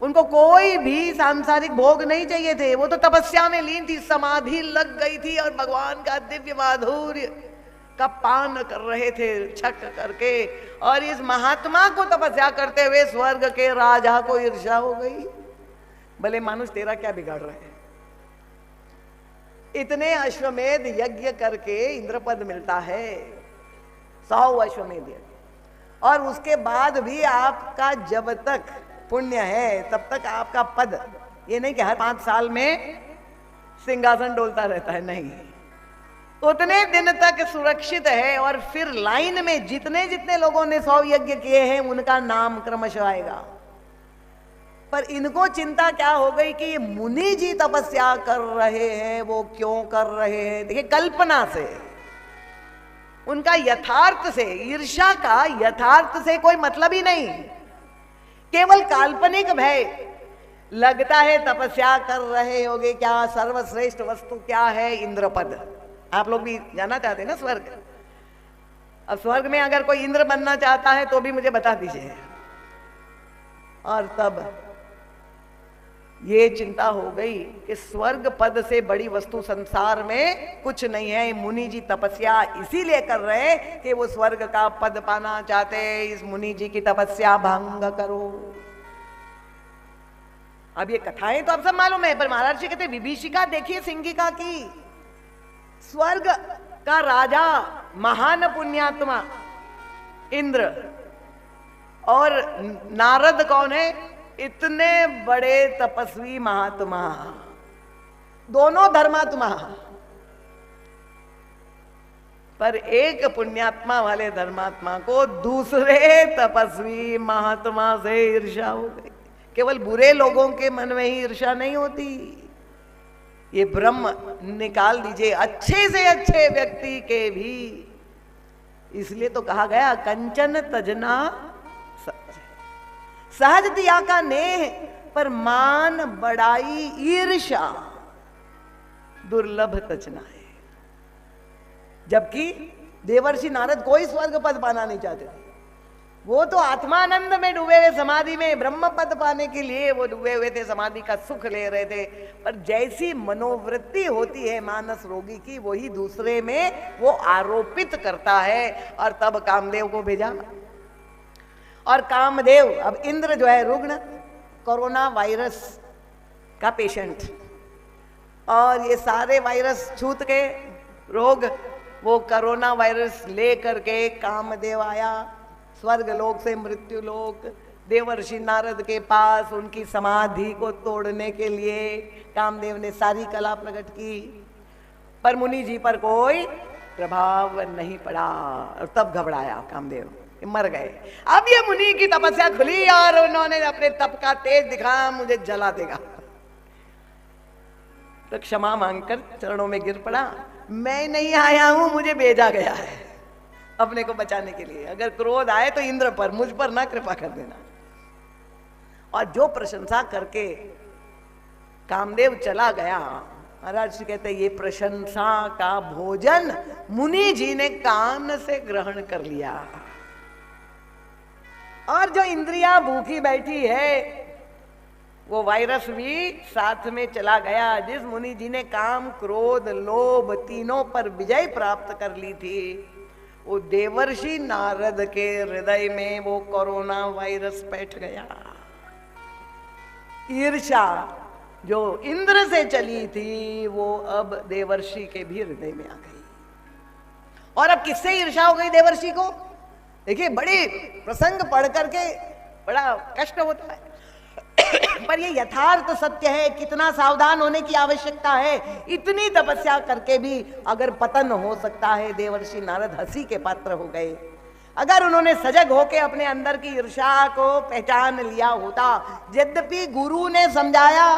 उनको कोई भी सांसारिक भोग नहीं चाहिए थे, वो तो तपस्या में लीन थी, समाधि लग गई थी और भगवान का दिव्य माधुर्य का पान कर रहे थे छक करके। और इस महात्मा को तपस्या करते हुए स्वर्ग के राजा को ईर्ष्या हो गई। भले मानुष तेरा क्या बिगाड़ रहे हैं? इतने अश्वमेध यज्ञ करके इंद्रपद मिलता है, 100 अश्वमेध यज्ञ, और उसके बाद भी आपका जब तक पुण्य है तब तक आपका पद, ये नहीं कि हर 5 साल में सिंहासन डोलता रहता है, नहीं, उतने दिन तक सुरक्षित है। और फिर लाइन में जितने जितने लोगों ने 100 यज्ञ किए हैं उनका नाम क्रमशः आएगा। पर इनको चिंता क्या हो गई कि ये मुनि जी तपस्या कर रहे हैं, वो क्यों कर रहे हैं? देखिए, कल्पना से, उनका यथार्थ से, ईर्ष्या का यथार्थ से कोई मतलब ही नहीं, केवल काल्पनिक भय। लगता है तपस्या कर रहे होगे, क्या सर्वश्रेष्ठ वस्तु क्या है? इंद्रपद। आप लोग भी जाना चाहते हैं ना स्वर्ग? अब स्वर्ग में अगर कोई इंद्र बनना चाहता है तो भी मुझे बता दीजिए। और तब ये चिंता हो गई कि स्वर्ग पद से बड़ी वस्तु संसार में कुछ नहीं है। मुनि जी तपस्या इसीलिए कर रहे हैं कि वो स्वर्ग का पद पाना चाहते हैं। इस मुनि जी की तपस्या भंग करो। अब ये कथाएं तो आप सब मालूम है, पर महाराज जी कहते विभीषिका देखिए सिंगिका की, स्वर्ग का राजा महान पुण्यात्मा इंद्र, और नारद कौन है? इतने बड़े तपस्वी महात्मा, दोनों धर्मात्मा, पर एक पुण्यात्मा वाले धर्मात्मा को दूसरे तपस्वी महात्मा से ईर्ष्या हो गई। केवल बुरे लोगों के मन में ही ईर्ष्या नहीं होती, ये ब्रह्म निकाल दीजिए, अच्छे से अच्छे व्यक्ति के भी इसलिए तो कहा गया कंचन तजना सहज दिया का नेह, पर मान बड़ाई ईर्षा दुर्लभ तजना है। जबकि देवर्षि नारद कोई स्वर्ग पद पाना नहीं चाहते थे, वो तो आत्मानंद में डूबे हुए, समाधि में ब्रह्म पद पाने के लिए वो डूबे हुए थे, समाधि का सुख ले रहे थे। पर जैसी मनोवृत्ति होती है मानस रोगी की, वही दूसरे में वो आरोपित करता है। और तब कामदेव को भेजा, और कामदेव, अब इंद्र जो है रुग्ण, कोरोना वायरस का पेशेंट, और ये सारे वायरस छूत के रोग, वो कोरोना वायरस ले करके कामदेव आया स्वर्ग लोक से मृत्यु लोक, देवर्षि नारद के पास उनकी समाधि को तोड़ने के लिए कामदेव ने सारी कला प्रकट की, पर मुनि जी पर कोई प्रभाव नहीं पड़ा। और तब घबराया कामदेव, मर गए। अब ये मुनि की तपस्या खुली और उन्होंने अपने तप का तेज दिखाया, मुझे जला देगा। तो क्षमा मांगकर चरणों में गिर पड़ा, मैं नहीं आया हूं, मुझे भेजा गया है अपने को बचाने के लिए। अगर क्रोध आए तो इंद्र पर, मुझ पर ना कृपा कर देना। और जो प्रशंसा करके कामदेव चला गया, महाराज कहते ये प्रशंसा का भोजन मुनि जी ने कान से ग्रहण कर लिया। और जो इंद्रियां भूखी बैठी है, वो वायरस भी साथ में चला गया। जिस मुनि जी ने काम क्रोध लोभ तीनों पर विजय प्राप्त कर ली थी, वो देवर्षि नारद के हृदय में वो कोरोना वायरस बैठ गया। ईर्षा जो इंद्र से चली थी, वो अब देवर्षि के भी हृदय में आ गई। और अब किससे ईर्षा हो गई देवर्षि को? देखिए, बड़े प्रसंग पढ़ करके बड़ा कष्ट होता है, पर ये यथार्थ सत्य है। कितना सावधान होने की आवश्यकता है। इतनी तपस्या करके भी अगर पतन हो सकता है। देवर्षि नारद हंसी के पात्र हो गए। अगर उन्होंने सजग होकर अपने अंदर की ईर्ष्या को पहचान लिया होता, यद्यपि गुरु ने समझाया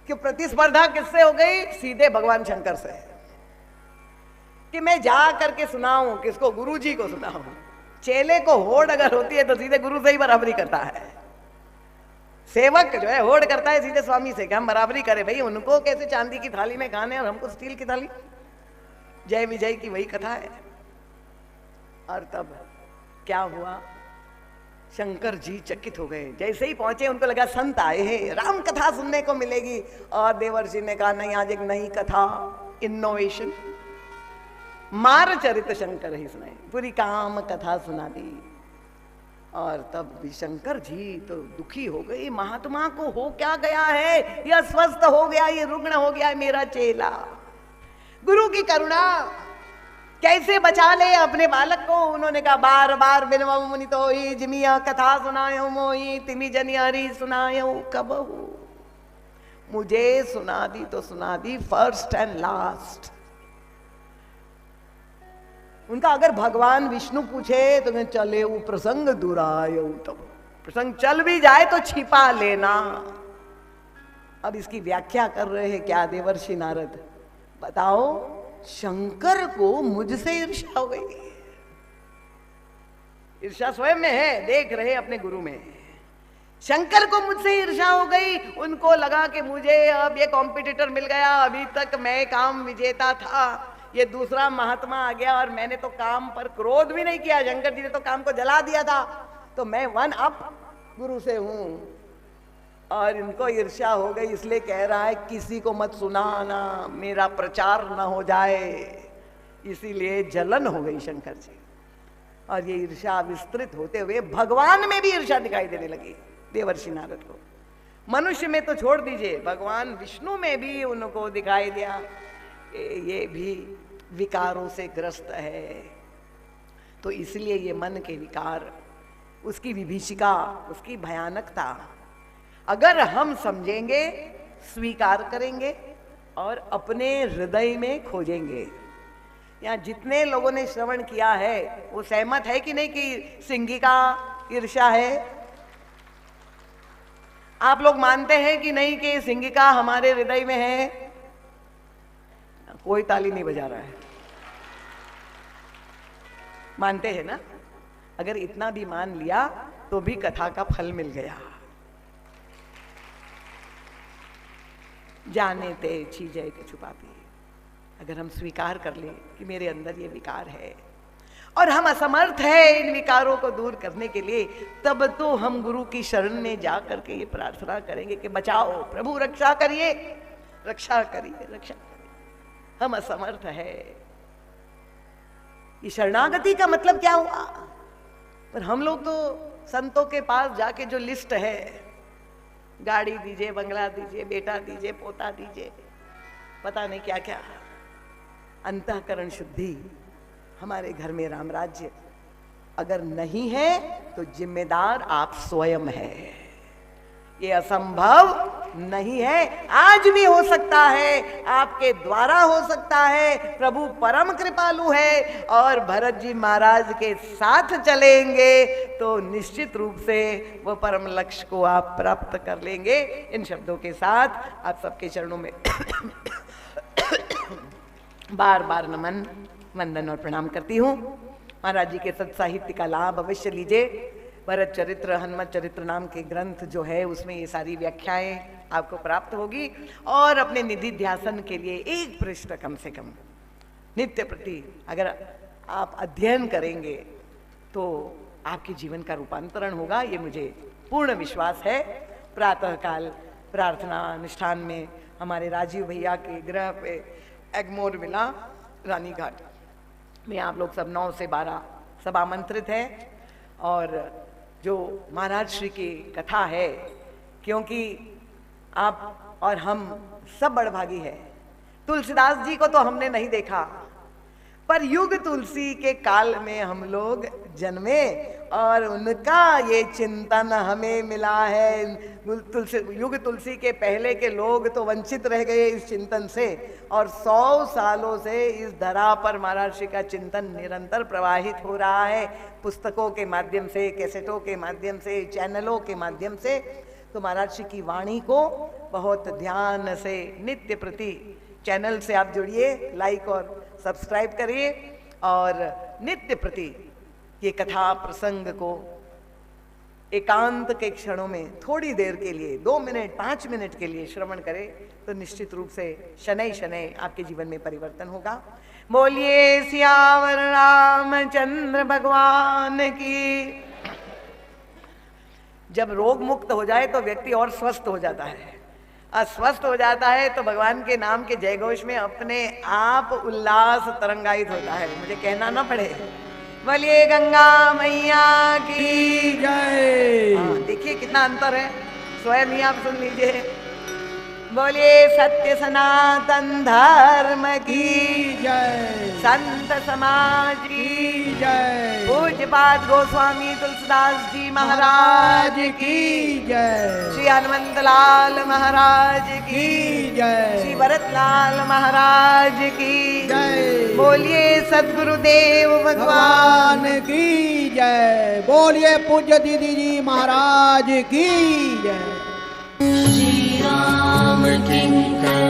कि प्रतिस्पर्धा किससे हो गई, सीधे भगवान शंकर से, कि मैं जा करके सुनाऊं किसको, गुरु जी को सुनाऊं। चेले को होड़ अगर होती है तो सीधे गुरु से ही बराबरी करता है। सेवक जो है होड़ करता है सीधे स्वामी से कि हम बराबरी करें। भाई, उनको कैसे चांदी की थाली में खाने और हमको स्टील की थाली। जय विजय की वही कथा है। और तब क्या हुआ, शंकर जी चकित हो गए। जैसे ही पहुंचे उनको लगा संत आए हैं, राम कथा सुनने को मिलेगी। और देवर्षि ने कहा नहीं, आज एक नई कथा, इनोवेशन, मार चरित शंकर ही सुनाई, पूरी काम कथा सुना दी। और तब भी शंकर जी तो दुखी हो गए। महात्मा को हो क्या गया है, ये अस्वस्थ हो गया, ये रुग्ण हो गया है मेरा चेला। गुरु की करुणा, कैसे बचा ले अपने बालक को। उन्होंने कहा बार बार बिनवा मुनि तो ही जिमिया कथा सुनायो मोही, तिमी जनियारी सुनायो कबहू। मुझे सुना दी तो सुना दी, फर्स्ट एंड लास्ट। उनका अगर भगवान विष्णु पूछे तो मैं चले वो प्रसंग दुरायो, तो प्रसंग चल भी जाए तो छिपा लेना। अब इसकी व्याख्या कर रहे हैं क्या देवर्षि नारद, बताओ। शंकर को मुझसे ईर्ष्या हो गई। ईर्ष्या स्वयं में है, देख रहे अपने गुरु में। शंकर को मुझसे ईर्ष्या हो गई। उनको लगा कि मुझे अब ये कॉम्पिटिटर मिल गया, अभी तक मैं काम विजेता था, ये दूसरा महात्मा आ गया और मैंने तो काम पर क्रोध भी नहीं किया, शंकर जी ने तो काम को जला दिया था, तो मैं वन अप गुरु से हूं। और इनको ईर्ष्या हो गई, इसलिए कह रहा है किसी को मत सुनाना, मेरा प्रचार ना हो जाए, इसीलिए जलन हो गई शंकर जी। और ये ईर्ष्या विस्तृत होते हुए भगवान में भी ईर्ष्या दिखाई देने लगी देवर्षि नारद को। मनुष्य में तो छोड़ दीजिए, भगवान विष्णु में भी उनको दिखाई दिया ये भी विकारों से ग्रस्त है। तो इसलिए ये मन के विकार, उसकी विभीषिका, उसकी भयानकता अगर हम समझेंगे, स्वीकार करेंगे और अपने हृदय में खोजेंगे। यहाँ जितने लोगों ने श्रवण किया है वो सहमत है कि नहीं कि सिंगिका ईर्ष्या है? आप लोग मानते हैं कि नहीं कि सिंगिका हमारे हृदय में है? कोई ताली नहीं बजा रहा है। मानते हैं ना? अगर इतना भी मान लिया तो भी कथा का फल मिल गया। जाने ते चीजें के छुपाती, अगर हम स्वीकार कर लें कि मेरे अंदर ये विकार है और हम असमर्थ है इन विकारों को दूर करने के लिए, तब तो हम गुरु की शरण में जा करके ये प्रार्थना करेंगे कि बचाओ प्रभु, रक्षा करिए, रक्षा करिए, रक्षा करिए। हम असमर्थ है। ये शरणागति का मतलब क्या हुआ? पर हम लोग तो संतों के पास जाके जो लिस्ट है, गाड़ी दीजिए, बंगला दीजिए, बेटा दीजिए, पोता दीजिए, पता नहीं क्या क्या, अंतःकरण शुद्धि, हमारे घर में राम राज्य अगर नहीं है तो जिम्मेदार आप स्वयं है। ये असंभव नहीं है, आज भी हो सकता है, आपके द्वारा हो सकता है। प्रभु परम कृपालु है और भरत जी महाराज के साथ चलेंगे तो निश्चित रूप से वो परम लक्ष्य को आप प्राप्त कर लेंगे। इन शब्दों के साथ आप सबके चरणों में बार बार नमन, वंदन और प्रणाम करती हूँ। महाराज जी के सत्साहित्य का लाभ अवश्य लीजिए। भरत चरित्र, हनुमत चरित्र नाम के ग्रंथ जो है उसमें ये सारी व्याख्याएं आपको प्राप्त होगी और अपने निधि ध्यासन के लिए एक पृष्ठ कम से कम नित्य प्रति अगर आप अध्ययन करेंगे तो आपके जीवन का रूपांतरण होगा, ये मुझे पूर्ण विश्वास है। प्रातः काल प्रार्थना अनुष्ठान में हमारे राजीव भैया के गृह पे एगमोर विला रानी घाट में आप लोग सब 9 से 12 सब आमंत्रित हैं। और जो महाराज श्री की कथा है, क्योंकि आप और हम सब बड़भागी है। तुलसीदास जी को तो हमने नहीं देखा, पर युग तुलसी के काल में हम लोग जन्मे और उनका ये चिंतन हमें मिला है। युग तुलसी के पहले के लोग तो वंचित रह गए इस चिंतन से, और 100 सालों से इस धरा पर महाराज श्री का चिंतन निरंतर प्रवाहित हो रहा है, पुस्तकों के माध्यम से, कैसेटों के माध्यम से, चैनलों के माध्यम से। तो महाराज श्री की वाणी को बहुत ध्यान से नित्य प्रति चैनल से आप जुड़िए, लाइक और सब्सक्राइब करिए और नित्य प्रति ये कथा प्रसंग को एकांत के क्षणों में थोड़ी देर के लिए 2 मिनट 5 मिनट के लिए श्रवण करें तो निश्चित रूप से शनै शनै आपके जीवन में परिवर्तन होगा। बोलिए सियावर रामचंद्र भगवान की। जब रोग मुक्त हो जाए तो व्यक्ति और स्वस्थ हो जाता है, अस्वस्थ हो जाता है तो भगवान के नाम के जयघोष में अपने आप उल्लास तरंगायित होता है, मुझे कहना ना पड़े। बोलिए गंगा मैया की जय। देखिए कितना अंतर है, स्वयं ही आप सुन लीजिए। बोलिए सत्य सनातन धर्म की जय, संत समाज की जय, पूज्यपाद गोस्वामी तुलसीदास जी महाराज की जय, श्री हनुमंत लाल महाराज की जय, श्री भरत लाल महाराज की जय। बोलिए सद्गुरुदेव भगवान की जय। बोलिए पूज्य दीदी जी महाराज की जय। श्री राम किंकर